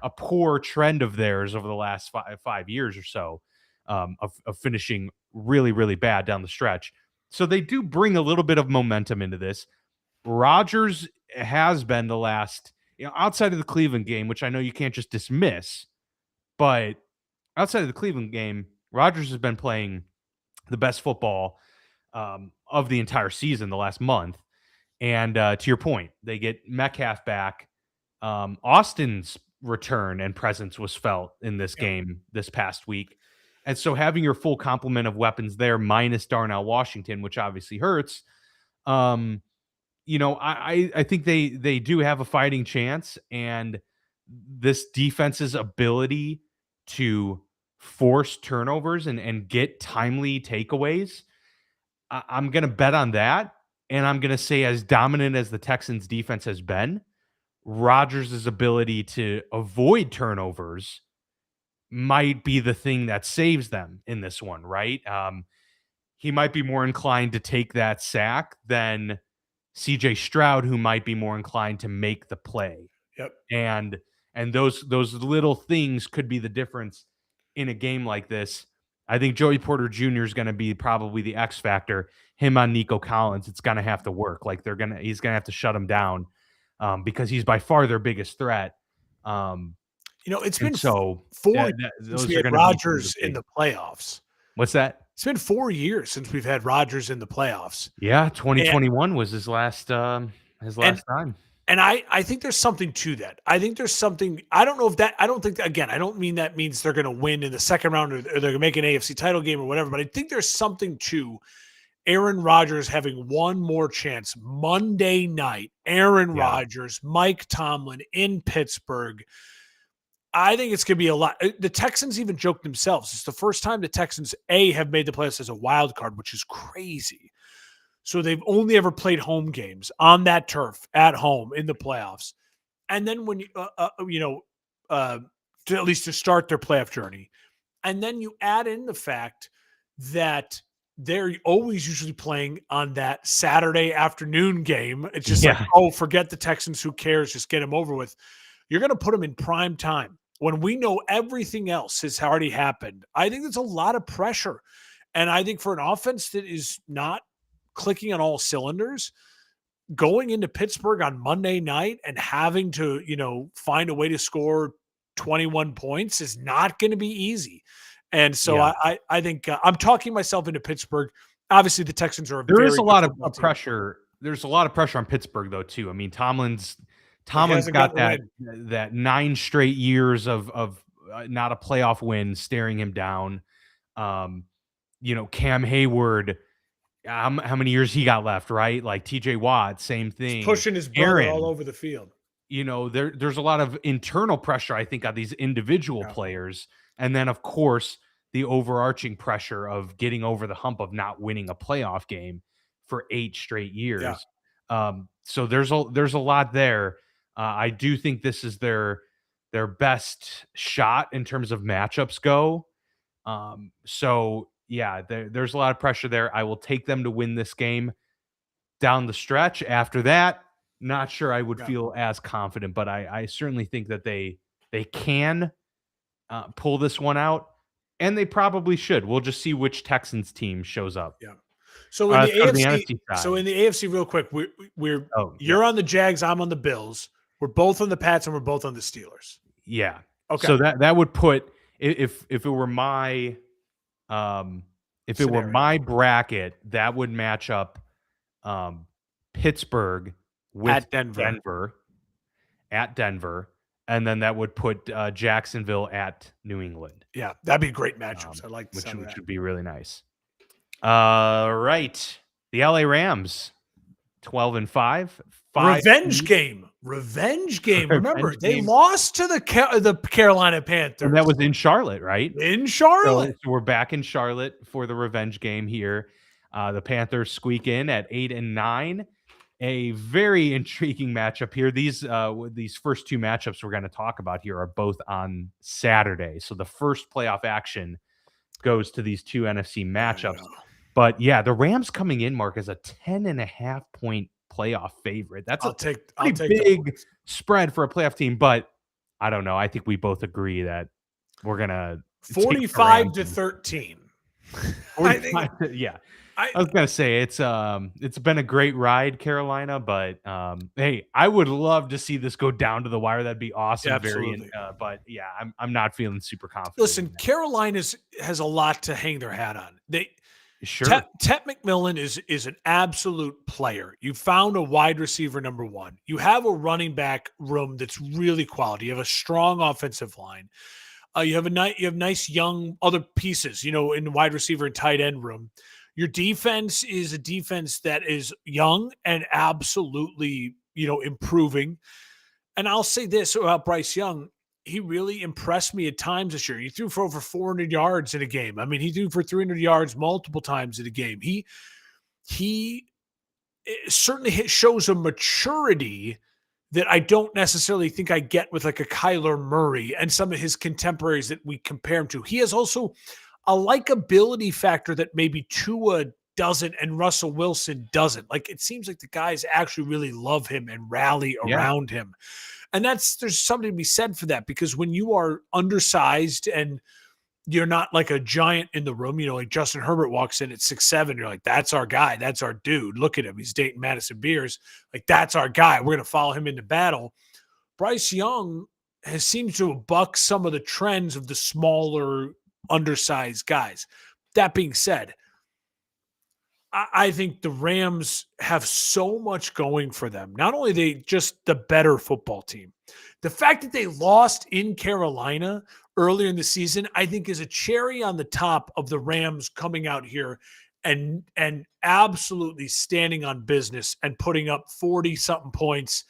[SPEAKER 2] a poor trend of theirs over the last 5 years or so, of finishing really, really bad down the stretch. So they do bring a little bit of momentum into this. Rodgers has been the last, outside of the Cleveland game, which I know you can't just dismiss, but outside of the Cleveland game, Rodgers has been playing the best football of the entire season, the last month. And to your point, they get Metcalf back. Austin's return and presence was felt in this
[SPEAKER 1] Yep.
[SPEAKER 2] game this past week. And so having your full complement of weapons there, minus Darnell Washington, which obviously hurts, um, I think they do have a fighting chance, and this defense's ability to force turnovers and get timely takeaways, I'm going to bet on that. And I'm going to say, as dominant as the Texans defense has been, Rodgers' ability to avoid turnovers might be the thing that saves them in this one, right? He might be more inclined to take that sack than CJ Stroud, who might be more inclined to make the play.
[SPEAKER 1] Yep.
[SPEAKER 2] And those little things could be the difference in a game like this. I think Joey Porter Jr. is going to be probably the X factor. Him on Nico Collins, it's going to have to work. Like he's going to have to shut him down because he's by far their biggest threat.
[SPEAKER 1] It's been
[SPEAKER 2] so
[SPEAKER 1] 4 years since
[SPEAKER 2] those
[SPEAKER 1] we
[SPEAKER 2] are
[SPEAKER 1] had
[SPEAKER 2] going to
[SPEAKER 1] Rodgers
[SPEAKER 2] be
[SPEAKER 1] in the playoffs.
[SPEAKER 2] What's that?
[SPEAKER 1] It's been 4 years since we've had Rodgers in the playoffs.
[SPEAKER 2] Yeah, 2021 was his last time.
[SPEAKER 1] And I think there's something to that. I think there's something. I don't know if that. I don't think. Again, I don't mean that means they're going to win in the second round or they're going to make an AFC title game or whatever. But I think there's something to Aaron Rodgers having one more chance Monday night. Aaron Rodgers, Mike Tomlin in Pittsburgh. I think it's going to be a lot. The Texans even joked themselves. It's the first time the Texans have made the playoffs as a wild card, which is crazy. So they've only ever played home games on that turf at home in the playoffs. And then when to at least to start their playoff journey. And then you add in the fact that they're always usually playing on that Saturday afternoon game. It's just like, oh, forget the Texans. Who cares? Just get them over with. You're going to put them in prime time when we know everything else has already happened. I think there's a lot of pressure. And I think for an offense that is not clicking on all cylinders, going into Pittsburgh on Monday night and having to, find a way to score 21 points is not going to be easy. And so I think I'm talking myself into Pittsburgh. Obviously, the Texans are
[SPEAKER 2] there is a lot of pressure. There's a lot of pressure on Pittsburgh, though, too. I mean, Tomlin's got that 9 straight years of not a playoff win staring him down. Cam Hayward, how many years he got left, right? Like TJ Watt, same thing.
[SPEAKER 1] He's pushing his brother all over the field.
[SPEAKER 2] There's a lot of internal pressure, I think, on these individual players. And then, of course, the overarching pressure of getting over the hump of not winning a playoff game for 8 straight years. So there's a lot there. I do think this is their best shot in terms of matchups go. There's a lot of pressure there. I will take them to win this game down the stretch. After that, not sure I would feel as confident, but I certainly think that they can pull this one out, and they probably should. We'll just see which Texans team shows up.
[SPEAKER 1] Yeah. So in the AFC, real quick, you're on the Jags, I'm on the Bills. We're both on the Pats, and we're both on the Steelers.
[SPEAKER 2] Yeah.
[SPEAKER 1] Okay.
[SPEAKER 2] So that would put, if it were my were my bracket, that would match up Pittsburgh with at Denver, and then that would put Jacksonville at New England.
[SPEAKER 1] Yeah, that'd be great matchups. I like
[SPEAKER 2] which would be really nice. Right. The LA Rams, 12-5.
[SPEAKER 1] Revenge game. Remember, they lost to the Carolina Panthers.
[SPEAKER 2] And that was in Charlotte, right?
[SPEAKER 1] In Charlotte.
[SPEAKER 2] So we're back in Charlotte for the revenge game here. The Panthers squeak in at 8-9. A very intriguing matchup here. These first 2 matchups we're going to talk about here are both on Saturday. So the first playoff action goes to these 2 NFC matchups. But the Rams coming in, Mark, as a 10.5 point playoff favorite. That's a pretty big spread for a playoff team, but I don't know. I think we both agree that we're gonna
[SPEAKER 1] 45-13.
[SPEAKER 2] I was gonna say it's been a great ride, Carolina, but hey, I would love to see this go down to the wire. That'd be awesome.
[SPEAKER 1] Absolutely.
[SPEAKER 2] But I'm not feeling super confident.
[SPEAKER 1] Listen, Carolina has a lot to hang their hat on.
[SPEAKER 2] Sure.
[SPEAKER 1] Tet McMillan is an absolute player. You found a wide receiver number one. You have a running back room that's really quality. You have a strong offensive line. You have nice young other pieces, in the wide receiver and tight end room. Your defense is a defense that is young and absolutely, improving. And I'll say this about Bryce Young. He really impressed me at times this year. He threw for over 400 yards in a game. I mean, he threw for 300 yards multiple times in a game. He certainly shows a maturity that I don't necessarily think I get with like a Kyler Murray and some of his contemporaries that we compare him to. He has also a likability factor that maybe Tua doesn't and Russell Wilson doesn't. Like it seems like the guys actually really love him and rally
[SPEAKER 2] Yeah.
[SPEAKER 1] around him. And there's something to be said for that, because when you are undersized and you're not like a giant in the room, like Justin Herbert walks in at 6'7", you're like, that's our guy. That's our dude. Look at him. He's dating Madison Beers. Like, that's our guy. We're going to follow him into battle. Bryce Young has seemed to buck some of the trends of the smaller, undersized guys. That being said, I think the Rams have so much going for them. Not only are they just the better football team, the fact that they lost in Carolina earlier in the season, I think is a cherry on the top of the Rams coming out here and absolutely standing on business and putting up 40-something points,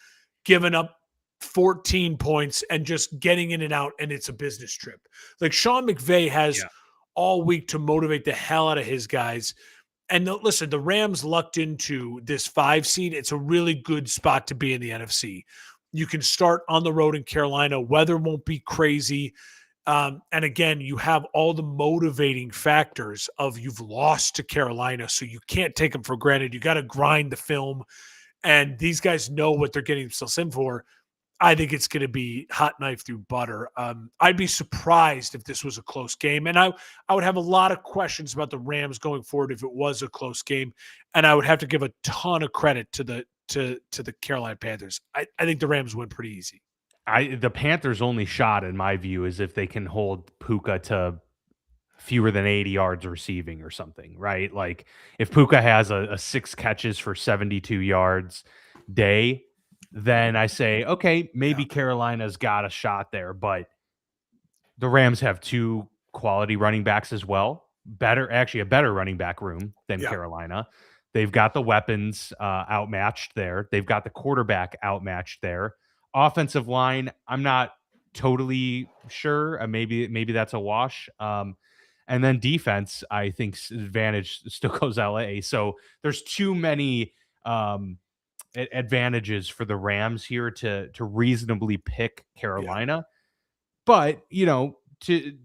[SPEAKER 1] giving up 14 points and just getting in and out, and it's a business trip. Like Sean McVay has all week to motivate the hell out of his guys. And listen, the Rams lucked into this 5 seed. It's a really good spot to be in the NFC. You can start on the road in Carolina. Weather won't be crazy. And again, you have all the motivating factors of you've lost to Carolina, so you can't take them for granted. You got to grind the film. And these guys know what they're getting themselves in for. I think it's going to be hot knife through butter. I'd be surprised if this was a close game. And I would have a lot of questions about the Rams going forward if it was a close game. And I would have to give a ton of credit to the Carolina Panthers. I think the Rams win pretty easy.
[SPEAKER 2] The Panthers' only shot, in my view, is if they can hold Puka to fewer than 80 yards receiving or something, right? Like if Puka has a 6 catches for 72 yards day, then I say, okay, maybe Carolina's got a shot there, but the Rams have 2 quality running backs as well. A better running back room than Carolina. They've got the weapons outmatched there. They've got the quarterback outmatched there. Offensive line, I'm not totally sure. Maybe that's a wash. And then defense, I think advantage still goes LA. So there's too many advantages for the Rams here to reasonably pick Carolina. But the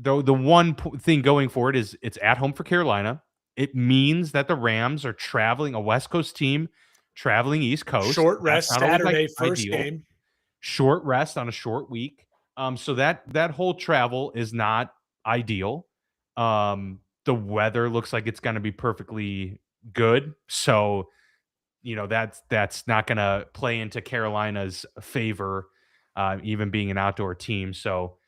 [SPEAKER 2] one thing going forward is it's at home for Carolina. It means that the Rams are traveling, a West Coast team traveling East Coast.
[SPEAKER 1] Short rest Saturday, first game.
[SPEAKER 2] Short rest on a short week. So that whole travel is not ideal. The weather looks like it's going to be perfectly good. So, that's not going to play into Carolina's favor, even being an outdoor team. So,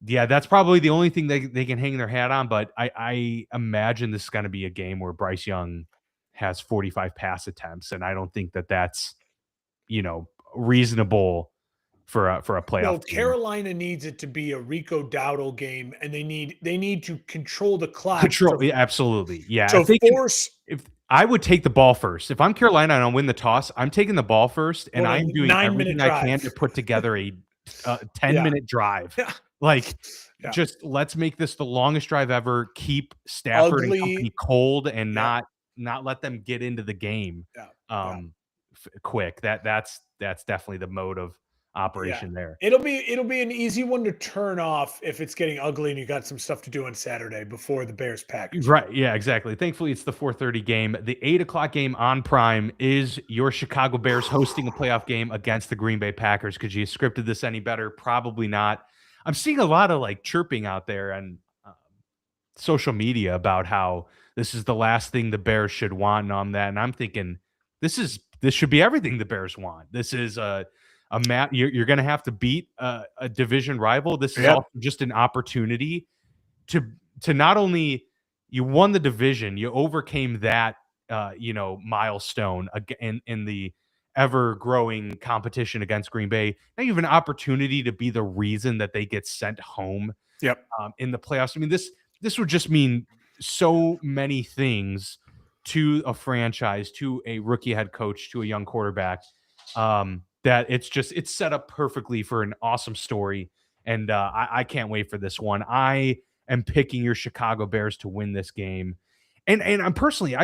[SPEAKER 2] yeah, that's probably the only thing they can hang their hat on. But I imagine this is going to be a game where Bryce Young has 45 pass attempts, and I don't think that's reasonable for a playoff.
[SPEAKER 1] No, Carolina needs it to be a Rico Dowdle game, and they need to control the clock.
[SPEAKER 2] Absolutely, yeah.
[SPEAKER 1] So
[SPEAKER 2] if I would take the ball first, if I'm Carolina and I win the toss, I'm taking the ball first, and I'm doing everything I can to put together a 10-minute drive. Just let's make this the longest drive ever. Keep Stafford and company cold, and not let them get into the game quick. That's definitely the mode of operation there.
[SPEAKER 1] It'll be an easy one to turn off if it's getting ugly and you got some stuff to do on Saturday before the Bears Packers.
[SPEAKER 2] Right. Yeah, exactly. Thankfully, it's the 4:30 game. The 8:00 game on Prime is your Chicago Bears hosting a playoff game against the Green Bay Packers. Could you have scripted this any better? Probably not. I'm seeing a lot of chirping out there and social media about how this is the last thing the Bears should want and on that. And I'm thinking this should be everything the Bears want. This is a map. You're going to have to beat a division rival. This is also just an opportunity to not only you won the division. You overcame that, milestone in the ever growing competition against Green Bay. Now you have an opportunity to be the reason that they get sent home
[SPEAKER 1] Yep.
[SPEAKER 2] in the playoffs. I mean, this would just mean so many things to a franchise, to a rookie head coach, to a young quarterback, that it's set up perfectly for an awesome story. And I can't wait for this one. I am picking your Chicago Bears to win this game, and I'm personally,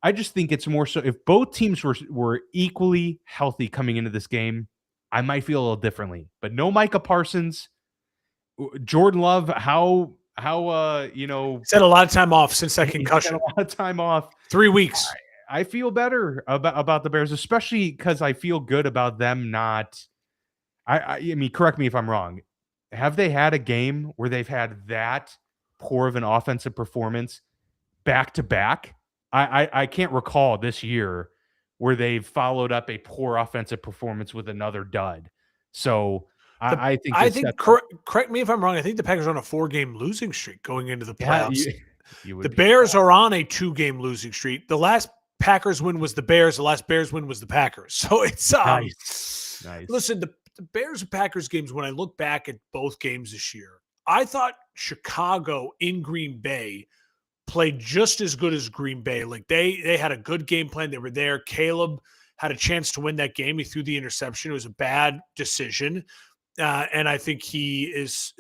[SPEAKER 2] I just think it's more so if both teams were equally healthy coming into this game, I might feel a little differently. But no Micah Parsons, Jordan Love,
[SPEAKER 1] He's had a lot of time off since that
[SPEAKER 2] he's got a
[SPEAKER 1] concussion.
[SPEAKER 2] lot of time off.
[SPEAKER 1] 3 weeks.
[SPEAKER 2] I feel better about the Bears, especially because I feel good about them not. I mean, correct me if I'm wrong. Have they had a game where they've had that poor of an offensive performance back to back? I can't recall this year where they've followed up a poor offensive performance with another dud. So I think
[SPEAKER 1] I
[SPEAKER 2] this
[SPEAKER 1] think
[SPEAKER 2] sets up.
[SPEAKER 1] correct me if I'm wrong. I think the Packers are on a 4-game losing streak going into the
[SPEAKER 2] Yeah,
[SPEAKER 1] playoffs.
[SPEAKER 2] you would
[SPEAKER 1] The
[SPEAKER 2] be
[SPEAKER 1] Bears are on a 2-game losing streak. The last Packers win was the Bears. The last Bears win was the Packers. So it's
[SPEAKER 2] nice.
[SPEAKER 1] Listen, the Bears and Packers games, when I look back at both games this year, I thought Chicago in Green Bay played just as good as Green Bay. Like they had a good game plan. They were there. Caleb had a chance to win that game. He threw the interception. It was a bad decision. And I think he is,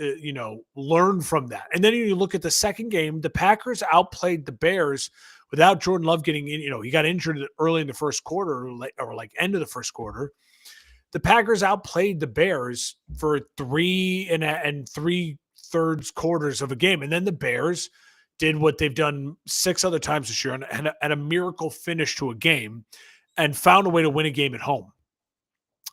[SPEAKER 1] learned from that. And then you look at the second game, the Packers outplayed the Bears without Jordan Love getting in. He got injured early in the first quarter or like end of the first quarter. The Packers outplayed the Bears for 3 3/3 quarters of a game. And then the Bears did what they've done 6 other times this year and a miracle finish to a game and found a way to win a game at home.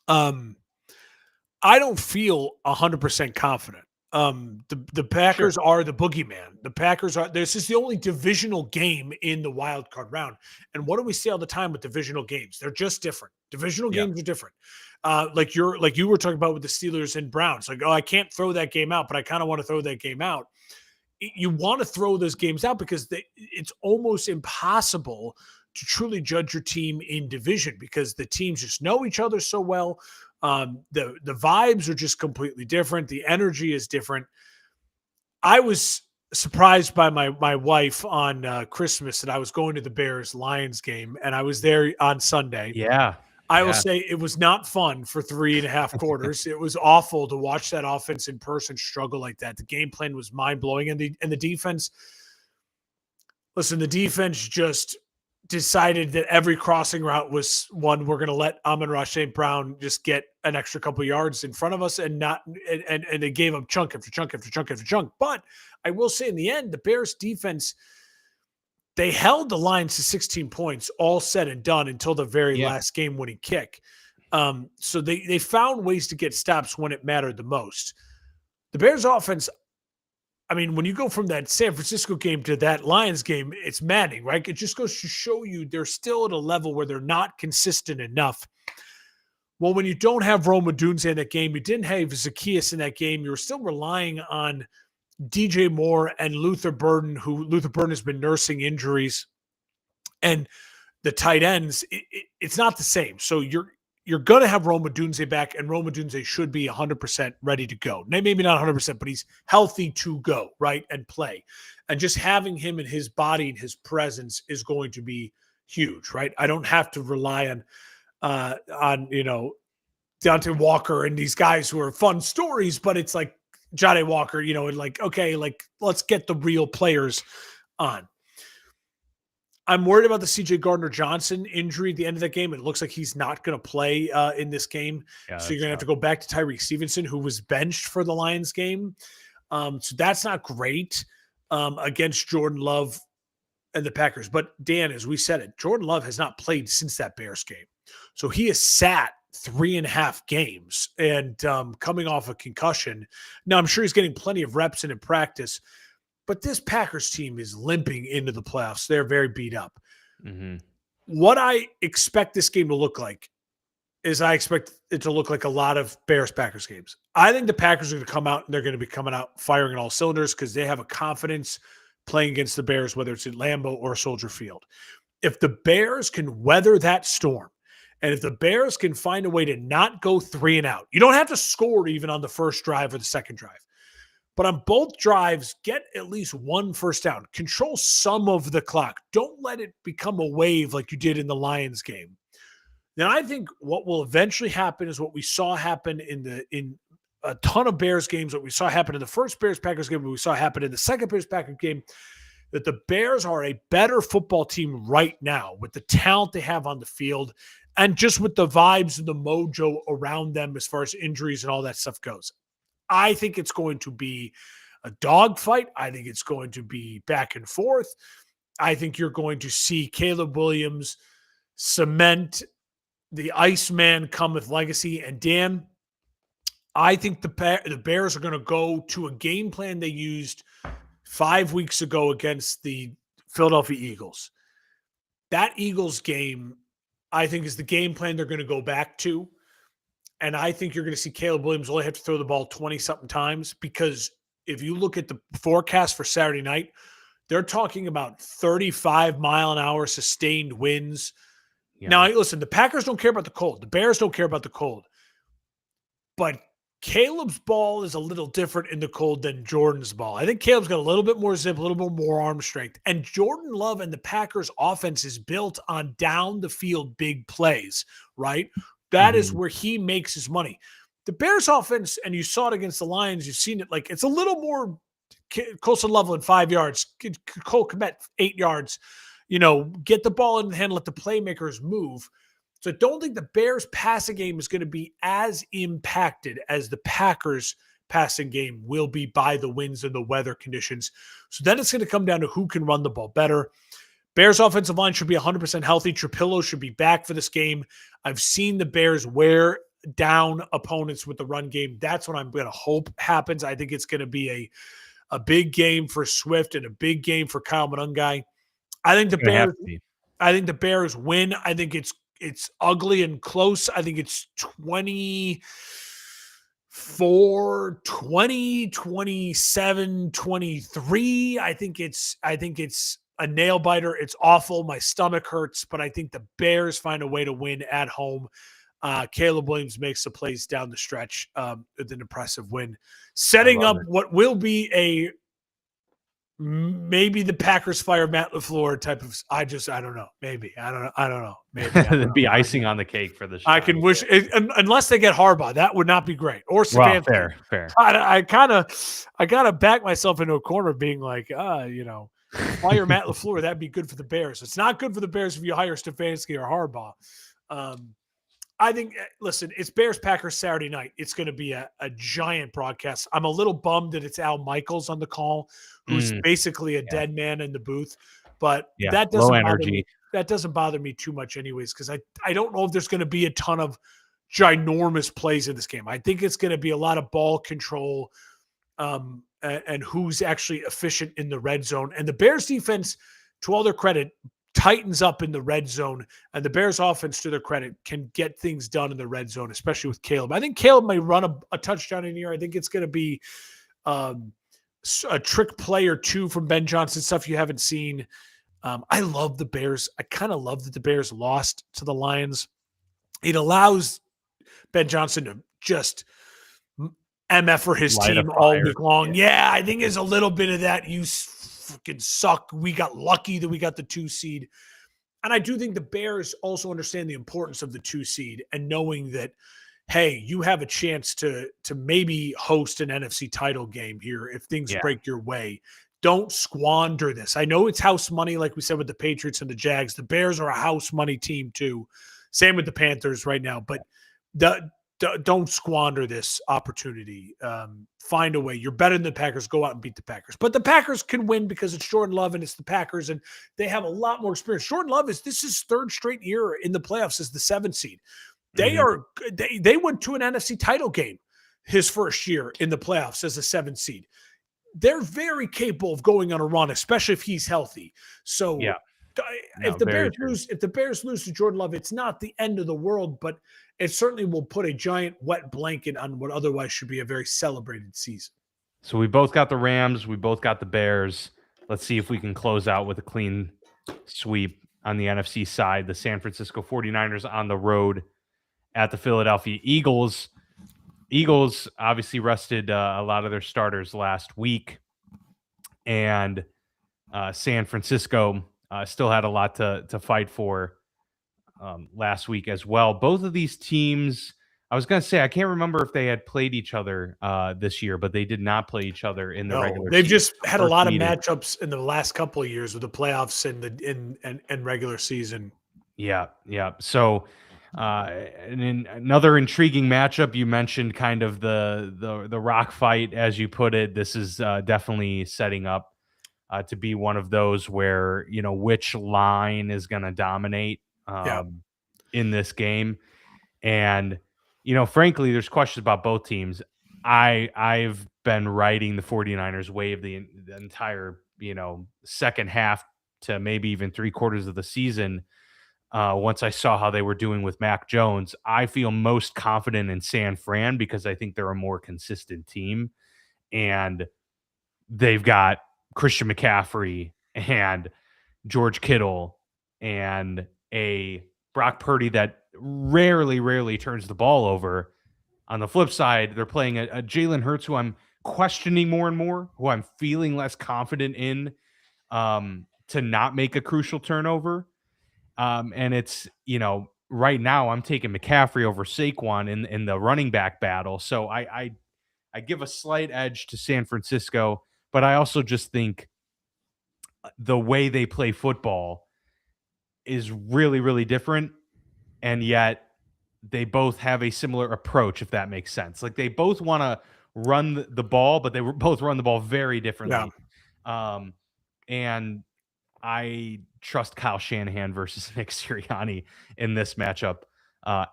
[SPEAKER 1] I don't feel 100% confident. The Packers are the boogeyman. The Packers are. This is the only divisional game in the wild card round. And what do we say all the time with divisional games? They're just different. Divisional games are different. Like you were talking about with the Steelers and Browns. Like, oh, I can't throw that game out, but I kind of want to throw that game out. You want to throw those games out because it's almost impossible to truly judge your team in division because the teams just know each other so well. The vibes are just completely different. The energy is different. I was surprised by my wife on Christmas that I was going to the Bears-Lions game, and I was there on Sunday.
[SPEAKER 2] Yeah.
[SPEAKER 1] I will say it was not fun for 3.5 quarters. It was awful to watch that offense in person struggle like that. The game plan was mind-blowing, and the defense – listen, the defense just decided that every crossing route was one we're going to let Amon-Ra St. Brown just get an extra couple yards in front of us and they gave up chunk after chunk after chunk after chunk. But I will say in the end, the Bears defense, they held the Lions to 16 points all said and done until the very last game winning kick. So they found ways to get stops when it mattered the most. The Bears offense, I mean, when you go from that San Francisco game to that Lions game, it's maddening, right? It just goes to show you they're still at a level where they're not consistent enough. Well, when you don't have Rome Odunze in that game, you didn't have Zacchaeus in that game, you're still relying on DJ Moore and Luther Burden, who Luther Burden has been nursing injuries. And the tight ends, it's not the same. So you're going to have Rome Odunze back, and Rome Odunze should be 100% ready to go. Maybe not 100%, but he's healthy to go, right, and play. And just having him and his body and his presence is going to be huge, right? I don't have to rely on Deontay Walker and these guys who are fun stories, but it's like Jade Walker, and like, okay, like let's get the real players on. I'm worried about the CJ Gardner-Johnson injury at the end of that game. It looks like he's not going to play in this game. So you're going to have to go back to Tyreek Stevenson, who was benched for the Lions game. So that's not great against Jordan Love and the Packers. But Dan, as we said it, Jordan Love has not played since that Bears game. So he has sat 3.5 games and coming off a concussion. Now, I'm sure he's getting plenty of reps in practice. But this Packers team is limping into the playoffs. They're very beat up.
[SPEAKER 2] Mm-hmm.
[SPEAKER 1] What I expect this game to look like is I expect it to look like a lot of Bears-Packers games. I think the Packers are going to come out and they're going to be coming out firing on all cylinders because they have a confidence playing against the Bears, whether it's at Lambeau or Soldier Field. If the Bears can weather that storm, and if the Bears can find a way to not go 3 and out, you don't have to score even on the first drive or the second drive. But on both drives, get at least 1 first down. Control some of the clock. Don't let it become a wave like you did in the Lions game. Then I think what will eventually happen is what we saw happen in a ton of Bears games, what we saw happen in the first Bears-Packers game, what we saw happen in the second Bears-Packers game, that the Bears are a better football team right now with the talent they have on the field and just with the vibes and the mojo around them as far as injuries and all that stuff goes. I think it's going to be a dogfight. I think it's going to be back and forth. I think you're going to see Caleb Williams cement the Iceman come with legacy. And Dan, I think the Bears are going to go to a game plan they used 5 weeks ago against the Philadelphia Eagles. That Eagles game, I think, is the game plan they're going to go back to. And I think you're going to see Caleb Williams only have to throw the ball 20-something times, because if you look at the forecast for Saturday night, they're talking about 35-mile-an-hour sustained winds. Yeah. Now, listen, the Packers don't care about the cold. The Bears don't care about the cold. But Caleb's ball is a little different in the cold than Jordan's ball. I think Caleb's got a little bit more zip, a little bit more arm strength. And Jordan Love and the Packers offense is built on down the field big plays, right? That is where he makes his money. The Bears offense, and you saw it against the Lions, you've seen it, like it's a little more Colson Loveland 5 yards, Cole Kmet 8 yards, get the ball in the hand, let the playmakers move. So I don't think the Bears passing game is going to be as impacted as the Packers passing game will be by the winds and the weather conditions. So then it's going to come down to who can run the ball better. Bears offensive line should be 100% healthy. Trapillo should be back for this game. I've seen the Bears wear down opponents with the run game. That's what I'm going to hope happens. I think it's going to be a big game for Swift and a big game for Kyle Monangai. I think the Bears win. I think it's ugly and close. I think it's 24, 20, 27, 23. I think it's a nail biter. It's awful. My stomach hurts, but I think the Bears find a way to win at home. Caleb Williams makes the plays down the stretch with an impressive win, setting up what will be maybe the Packers fire Matt LaFleur type of. I don't know. Maybe I don't know. Maybe
[SPEAKER 2] it'd be icing on the cake for the show.
[SPEAKER 1] I can wish it, unless they get Harbaugh, that would not be great. Or Stefanski.
[SPEAKER 2] Well, fair.
[SPEAKER 1] I gotta back myself into a corner, being like, fire Matt LaFleur. That'd be good for the Bears. It's not good for the Bears if you hire Stefanski or Harbaugh. I think, listen, it's Bears-Packers Saturday night. It's going to be a giant broadcast. I'm a little bummed that it's Al Michaels on the call, who's basically a dead man in the booth. But that doesn't bother me. That doesn't bother me too much anyways, because I don't know if there's going to be a ton of ginormous plays in this game. I think it's going to be a lot of ball control and who's actually efficient in the red zone. And the Bears defense, to all their credit, tightens up in the red zone, and the Bears offense, to their credit, can get things done in the red zone, especially with Caleb. I think Caleb may run a touchdown in here. I think it's going to be a trick play or two from Ben Johnson, stuff you haven't seen. I love the Bears. I kind of love that the Bears lost to the Lions. It allows Ben Johnson to just MF for his team all week long. Yeah, I think there's a little bit of that. You freaking suck. We got lucky that we got the 2 seed. And I do think the Bears also understand the importance of the 2 seed and knowing that, hey, you have a chance to maybe host an NFC title game here if things break your way. Don't squander this. I know it's house money, like we said with the Patriots and the Jags. The Bears are a house money team too. Same with the Panthers right now. But don't squander this opportunity. Find a way. You're better than the Packers. Go out and beat the Packers. But the Packers can win because it's Jordan Love and it's the Packers, and they have a lot more experience. Jordan Love this is his 3rd straight year in the playoffs as the 7th seed. They went to an NFC title game his first year in the playoffs as a 7th seed. They're very capable of going on a run, especially if he's healthy. So if the Bears lose to Jordan Love, it's not the end of the world, but it certainly will put a giant wet blanket on what otherwise should be a very celebrated season.
[SPEAKER 2] So we both got the Rams. We both got the Bears. let's see if we can close out with a clean sweep on the NFC side. The San Francisco 49ers on the road at the Philadelphia Eagles. Eagles obviously rested a lot of their starters last week, and San Francisco still had a lot to fight for last week as well. Both of these teams, I was going to say, I can't remember if they had played each other this year, but they did not play each other in the
[SPEAKER 1] No,
[SPEAKER 2] regular
[SPEAKER 1] they've
[SPEAKER 2] season.
[SPEAKER 1] just had a
[SPEAKER 2] First
[SPEAKER 1] lot of
[SPEAKER 2] meeting.
[SPEAKER 1] matchups in the last couple of years with the playoffs and regular season.
[SPEAKER 2] Yeah, yeah. So, and in another intriguing matchup, you mentioned kind of the rock fight, as you put it. This is definitely setting up to be one of those where which line is going to dominate
[SPEAKER 1] Yeah,
[SPEAKER 2] in this game. And frankly, there's questions about both teams. I've been riding the 49ers wave the entire second half to maybe even three-quarters of the season. Once I saw how they were doing with Mac Jones, I feel most confident in San Fran because I think they're a more consistent team, and they've got Christian McCaffrey and George Kittle and a Brock Purdy that rarely turns the ball over. On the flip side, they're playing a Jalen Hurts who I'm questioning more and more, who I'm feeling less confident in to not make a crucial turnover. And it's, right now I'm taking McCaffrey over Saquon in the running back battle. So I give a slight edge to San Francisco, but I also just think the way they play football is really different, and yet they both have a similar approach, if that makes sense. Like they both want to run the ball, but they both run the ball very
[SPEAKER 1] yeah.
[SPEAKER 2] differently. And I trust Kyle Shanahan versus Nick Sirianni in this matchup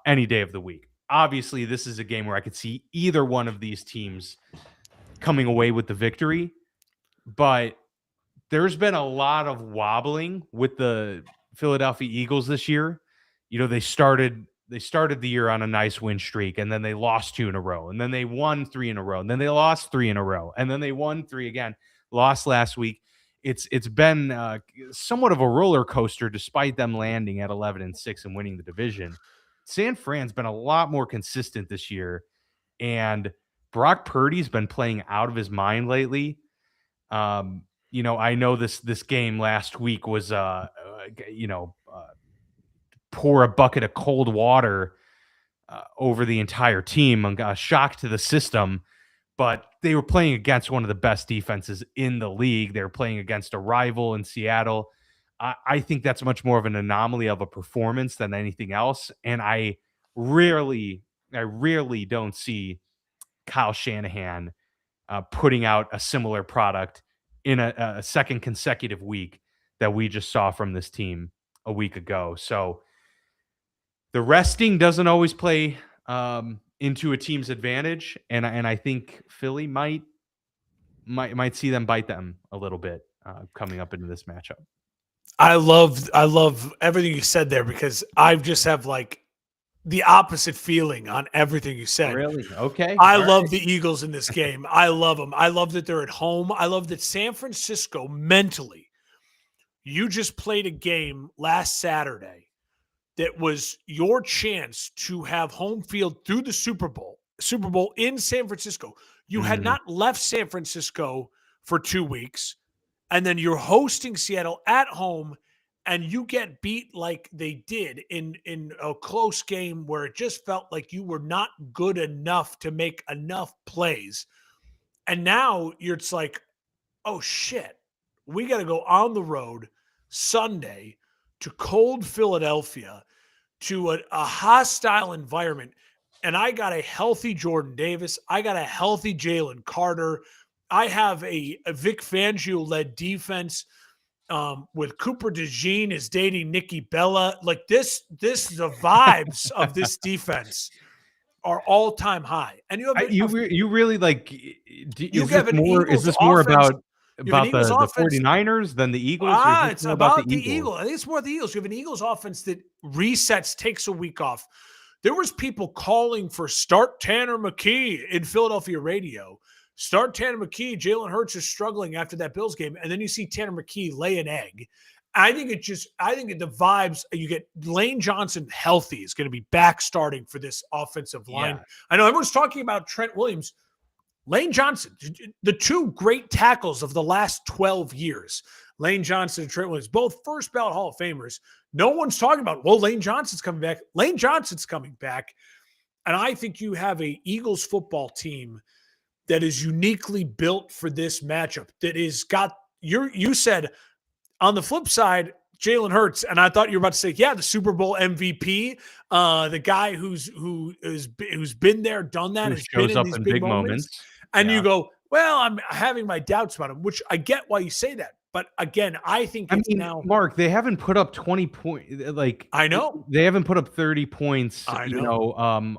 [SPEAKER 2] any day of the week. Obviously, this is a game where I could see either one of these teams coming away with the victory, but there's been a lot of wobbling with the Philadelphia Eagles this year. They started the year on a nice win streak, and then they lost 2 in a row, and then they won 3 in a row, and then they lost 3 in a row, and then they won 3 again, lost last week. It's been somewhat of a roller coaster despite them landing at 11-6 and winning the division. San Fran's been a lot more consistent this year, and Brock Purdy's been playing out of his mind lately. I know this game last week was pour a bucket of cold water over the entire team and got a shock to the system. But they were playing against one of the best defenses in the league. They were playing against a rival in Seattle. I think that's much more of an anomaly of a performance than anything else. And I rarely don't see Kyle Shanahan putting out a similar product in a second consecutive week that we just saw from this team a week ago. So the resting doesn't always play into a team's advantage, and I think Philly might see them bite them a little bit coming up into this matchup.
[SPEAKER 1] I love everything you said there because I just have like the opposite feeling on everything you said.
[SPEAKER 2] Really? Okay.
[SPEAKER 1] I
[SPEAKER 2] All
[SPEAKER 1] love
[SPEAKER 2] right.
[SPEAKER 1] the Eagles in this game. I love them. I love that they're at home. I love that San Francisco mentally, you just played a game last Saturday that was your chance to have home field through the Super Bowl in San Francisco. You had
[SPEAKER 2] Mhm.
[SPEAKER 1] not left San Francisco for 2 weeks, and then you're hosting Seattle at home, and you get beat like they did in a close game where it just felt like you were not good enough to make enough plays. And now it's like, oh shit, we got to go on the road Sunday to cold Philadelphia to a hostile environment. And I got a healthy Jordan Davis. I got a healthy Jalen Carter. I have a Vic Fangio led defense with Cooper DeJean is dating Nikki Bella. Like the vibes of this defense are all time high. And you have
[SPEAKER 2] You really like
[SPEAKER 1] you
[SPEAKER 2] is this
[SPEAKER 1] have an
[SPEAKER 2] more
[SPEAKER 1] Eagles
[SPEAKER 2] about
[SPEAKER 1] offense. You have an Eagles
[SPEAKER 2] the
[SPEAKER 1] offense.
[SPEAKER 2] 49ers than the Eagles, or is this
[SPEAKER 1] It's
[SPEAKER 2] more about the
[SPEAKER 1] about the
[SPEAKER 2] Eagles?
[SPEAKER 1] Eagles. I think it's more the Eagles. You have an Eagles offense that resets, takes a week off. There was people calling for start Tanner McKee in Philadelphia radio Start Tanner McKee. Jalen Hurts is struggling after that Bills game, and then you see Tanner McKee lay an egg. I think the vibes, you get Lane Johnson healthy is going to be back starting for this offensive line.
[SPEAKER 2] Yeah.
[SPEAKER 1] I know everyone's talking about Trent Williams. Lane Johnson, the two great tackles of the last 12 years, Lane Johnson and Trent Williams, both first ballot Hall of Famers. No one's talking about, well, Lane Johnson's coming back. Lane Johnson's coming back. And I think you have a Eagles football team that is uniquely built for this matchup, that is got you said on the flip side, Jalen Hurts, and I thought you were about to say, yeah, the Super Bowl MVP, the guy who's been there, done that,
[SPEAKER 2] Who
[SPEAKER 1] has been
[SPEAKER 2] shows
[SPEAKER 1] in
[SPEAKER 2] up
[SPEAKER 1] these
[SPEAKER 2] in
[SPEAKER 1] big
[SPEAKER 2] big
[SPEAKER 1] moments.
[SPEAKER 2] moments.
[SPEAKER 1] And
[SPEAKER 2] Yeah.
[SPEAKER 1] you go, well, I'm having my doubts about him, which I get why you say that. But again, I think
[SPEAKER 2] I
[SPEAKER 1] it's
[SPEAKER 2] mean,
[SPEAKER 1] now.
[SPEAKER 2] Mark, they haven't put up 20 points. Like,
[SPEAKER 1] I know.
[SPEAKER 2] they haven't put up 30 points,
[SPEAKER 1] I know.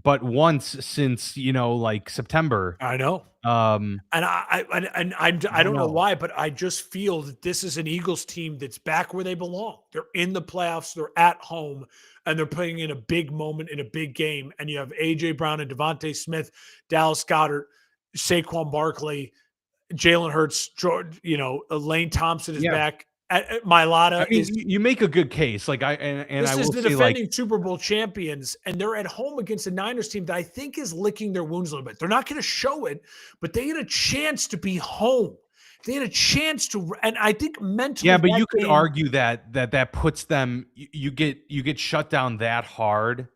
[SPEAKER 2] but once since, like September.
[SPEAKER 1] I know.
[SPEAKER 2] Um,
[SPEAKER 1] And I don't know
[SPEAKER 2] know.
[SPEAKER 1] why, but I just feel that this is an Eagles team that's back where they belong. They're in the playoffs, they're at home, and they're playing in a big moment in a big game. And you have AJ Brown and Devontae Smith, Dallas Goedert, Saquon Barkley, Jalen Hurts, Lane Thompson is
[SPEAKER 2] Yeah.
[SPEAKER 1] back.
[SPEAKER 2] I
[SPEAKER 1] Mailata
[SPEAKER 2] mean,
[SPEAKER 1] is.
[SPEAKER 2] you make a good case. Like, I
[SPEAKER 1] This is
[SPEAKER 2] will
[SPEAKER 1] the
[SPEAKER 2] say, like,
[SPEAKER 1] defending Super Bowl champions, and they're at home against a Niners team that I think is licking their wounds a little bit. They're not going to show it, but they had a chance to be home. They had a chance to, and I think mentally,
[SPEAKER 2] yeah, but
[SPEAKER 1] that
[SPEAKER 2] you could
[SPEAKER 1] game-
[SPEAKER 2] argue that puts them. You get shut down that hard,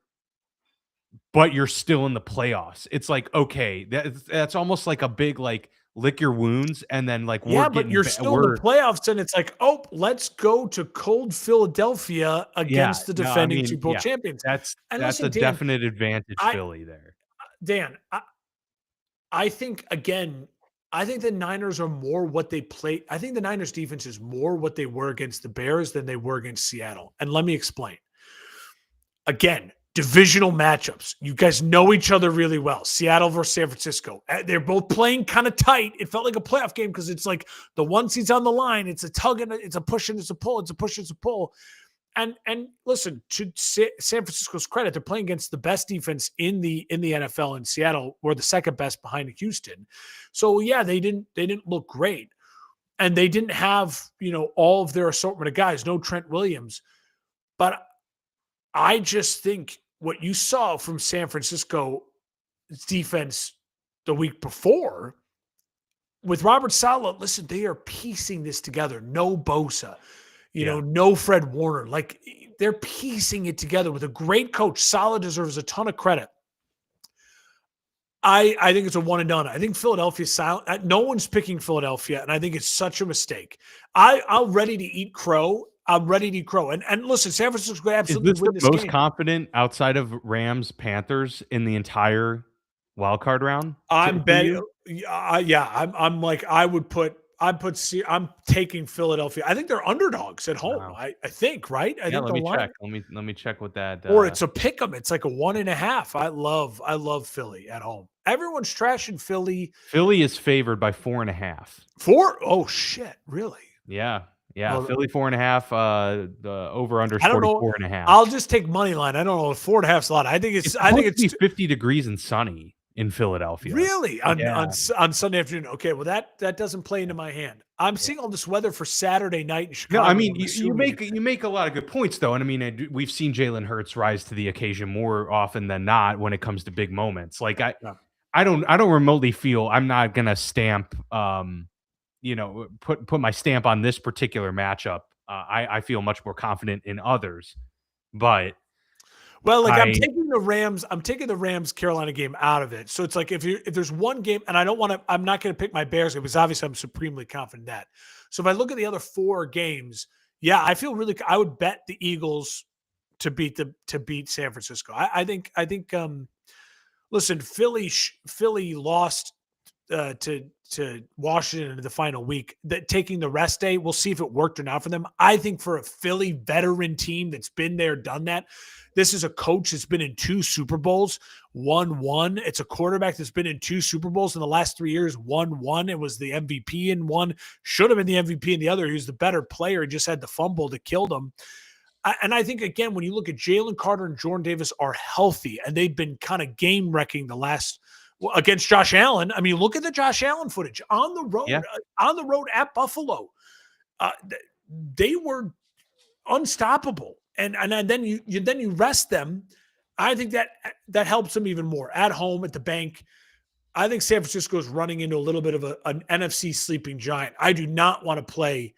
[SPEAKER 2] but you're still in the playoffs. It's like, okay, that's almost like a big, like, lick your wounds, and then, like,
[SPEAKER 1] yeah,
[SPEAKER 2] we're
[SPEAKER 1] but
[SPEAKER 2] getting
[SPEAKER 1] you're still in the playoffs, and it's like, oh, let's go to cold Philadelphia against the
[SPEAKER 2] no, I
[SPEAKER 1] defending
[SPEAKER 2] mean,
[SPEAKER 1] Super Bowl
[SPEAKER 2] yeah,
[SPEAKER 1] champions.
[SPEAKER 2] that's
[SPEAKER 1] And
[SPEAKER 2] that's
[SPEAKER 1] listen,
[SPEAKER 2] a
[SPEAKER 1] Dan,
[SPEAKER 2] definite advantage,
[SPEAKER 1] I
[SPEAKER 2] Philly there.
[SPEAKER 1] Dan, I think again, I think the Niners are more what they play. I think the Niners defense is more what they were against the Bears than they were against Seattle. And let me explain. Again, divisional matchups. You guys know each other really well. Seattle versus San Francisco. They're both playing kind of tight. It felt like a playoff game because it's like the one seed's on the line. It's a tug and it's a push and it's a pull. It's a push and it's a pull. And listen, to San Francisco's credit, they're playing against the best defense in the NFL in Seattle. We're the second best behind Houston. So yeah, they didn't look great. And they didn't have, all of their assortment of guys, no Trent Williams. But I just think what you saw from San Francisco's defense the week before with Robert Saleh, listen, they are piecing this together. No Bosa, no Fred Warner. Like, they're piecing it together with a great coach. Saleh deserves a ton of credit. I think it's a one and done. I think Philadelphia's silent. No one's picking Philadelphia, and I think it's such a mistake. I'm ready to eat crow. I'm ready to eat crow. And listen, San Francisco could absolutely
[SPEAKER 2] Is this
[SPEAKER 1] win
[SPEAKER 2] the
[SPEAKER 1] this
[SPEAKER 2] most
[SPEAKER 1] game.
[SPEAKER 2] confident outside of Rams Panthers in the entire wild card round?
[SPEAKER 1] I'm betting. Yeah, I'm like I'm taking Philadelphia. I think they're underdogs at home.
[SPEAKER 2] Wow.
[SPEAKER 1] I think, right? I
[SPEAKER 2] Yeah,
[SPEAKER 1] think
[SPEAKER 2] let
[SPEAKER 1] the
[SPEAKER 2] me
[SPEAKER 1] line,
[SPEAKER 2] check. Let me check what that.
[SPEAKER 1] or it's a pick 'em. It's like a 1.5. I love Philly at home. Everyone's trashing Philly.
[SPEAKER 2] Philly is favored by 4.5.
[SPEAKER 1] 4? Oh shit! Really?
[SPEAKER 2] Yeah.
[SPEAKER 1] Well,
[SPEAKER 2] Philly 4.5. The over under
[SPEAKER 1] I don't know.
[SPEAKER 2] 44.5.
[SPEAKER 1] I'll just take money line. I don't know. 4.5's a lot. I think it's. I think
[SPEAKER 2] supposed to
[SPEAKER 1] it's
[SPEAKER 2] be 50 degrees and sunny in Philadelphia.
[SPEAKER 1] really on
[SPEAKER 2] Yeah.
[SPEAKER 1] on Sunday afternoon. Okay, well that doesn't play into my hand. I'm seeing all this weather for Saturday night in Chicago.
[SPEAKER 2] No, I mean,
[SPEAKER 1] I'm
[SPEAKER 2] you
[SPEAKER 1] assuming
[SPEAKER 2] make you make a lot of good points, though, and I mean, we've seen Jalen Hurts rise to the occasion more often than not when it comes to big moments. Like,
[SPEAKER 1] Yeah.
[SPEAKER 2] I don't remotely feel I'm not gonna stamp, put my stamp on this particular matchup. I feel much more confident in others, but
[SPEAKER 1] Well, like I'm
[SPEAKER 2] I
[SPEAKER 1] taking the Rams Carolina game out of it. So it's like if there's one game, and I'm not going to pick my Bears game because obviously I'm supremely confident in that. So if I look at the other 4 games, yeah, I would bet the Eagles to beat San Francisco. I think listen, Philly lost to Washington in the final week. That taking the rest day, we'll see if it worked or not for them. I think for a Philly veteran team that's been there, done that. This is a coach that's been in 2 Super Bowls, won 1. It's a quarterback that's been in 2 Super Bowls in the last 3 years, won 1. It was the MVP in 1, should have been the MVP in the other. He was the better player. He just had the fumble that killed him. And I think, again, when you look at Jalen Carter and Jordan Davis are healthy, and they've been kind of game wrecking the last against Josh Allen. I mean, look at the Josh Allen footage on the road,
[SPEAKER 2] Yeah.
[SPEAKER 1] on the road at Buffalo. They were unstoppable, and then you rest them. I think that helps them even more at home at the bank. I think San Francisco is running into a little bit of an NFC sleeping giant. I do not want to play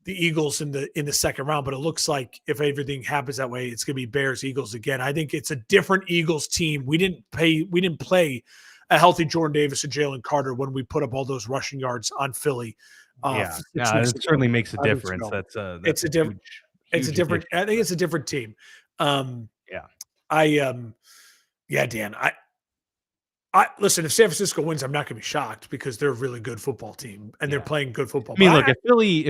[SPEAKER 1] the Eagles in the second round, but it looks like if everything happens that way, it's going to be Bears Eagles again. I think it's a different Eagles team. We didn't play a healthy Jordan Davis and Jalen Carter when we put up all those rushing yards on Philly.
[SPEAKER 2] Yeah, it certainly makes a difference. That's
[SPEAKER 1] it's a different. It's a different. I think it's a different team.
[SPEAKER 2] Yeah.
[SPEAKER 1] Yeah, Dan. I listen. If San Francisco wins, I'm not going to be shocked because they're a really good football team and they're playing good football.
[SPEAKER 2] I mean, look, if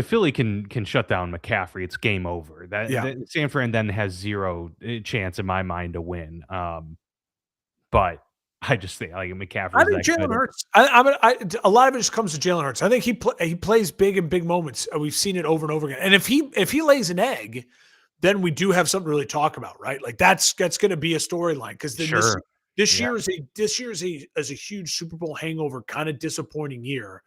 [SPEAKER 2] Philly can shut down McCaffrey, it's game over. That San Fran then has zero chance in my mind to win. But I just think like McCaffrey.
[SPEAKER 1] I think Jalen Hurts. A lot of it just comes to Jalen Hurts. I think he plays big in big moments. We've seen it over and over again. And if he lays an egg, then we do have something to really talk about, right? Like that's going to be a storyline because this year is a huge Super Bowl hangover, kind of disappointing year.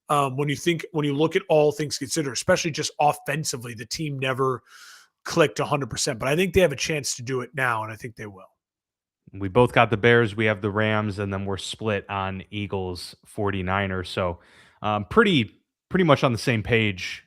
[SPEAKER 1] When you look at all things considered, especially just offensively, the team never clicked 100%. But I think they have a chance to do it now, and I think they will.
[SPEAKER 2] We both got the Bears. We have the Rams, and then we're split on Eagles 49ers. So pretty much on the same page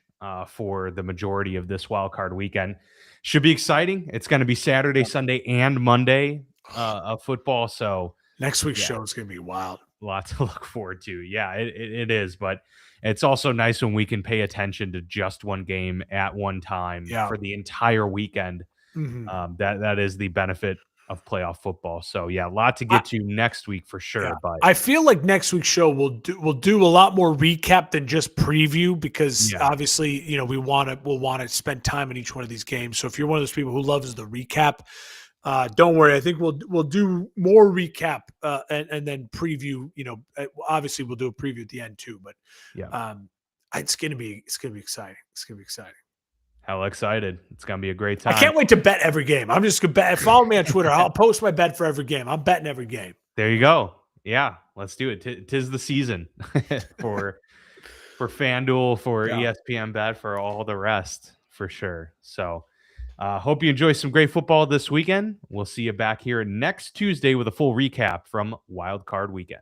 [SPEAKER 2] for the majority of this wild card weekend. Should be exciting. It's going to be Saturday, Sunday, and Monday of football. So
[SPEAKER 1] next week's show is going to be wild.
[SPEAKER 2] A lot to look forward to. Yeah, it is. But it's also nice when we can pay attention to just one game at one time for the entire weekend.
[SPEAKER 1] Mm-hmm.
[SPEAKER 2] That is the benefit of playoff football. So yeah, a lot to get to next week for sure. But
[SPEAKER 1] I feel like next week's show we'll do a lot more recap than just preview because obviously, we'll want to spend time in each one of these games. So if you're one of those people who loves the recap, don't worry. I think we'll do more recap and then preview, obviously we'll do a preview at the end too, but it's going to be exciting. It's going to be exciting.
[SPEAKER 2] Hell excited. It's going to be a great time.
[SPEAKER 1] I can't wait to bet every game. I'm just going to bet. Follow me on Twitter. I'll post my bet for every game. I'm betting every game.
[SPEAKER 2] There you go. Yeah, let's do it. Tis the season for FanDuel, for ESPN Bet, for all the rest, for sure. So hope you enjoy some great football this weekend. We'll see you back here next Tuesday with a full recap from Wild Card Weekend.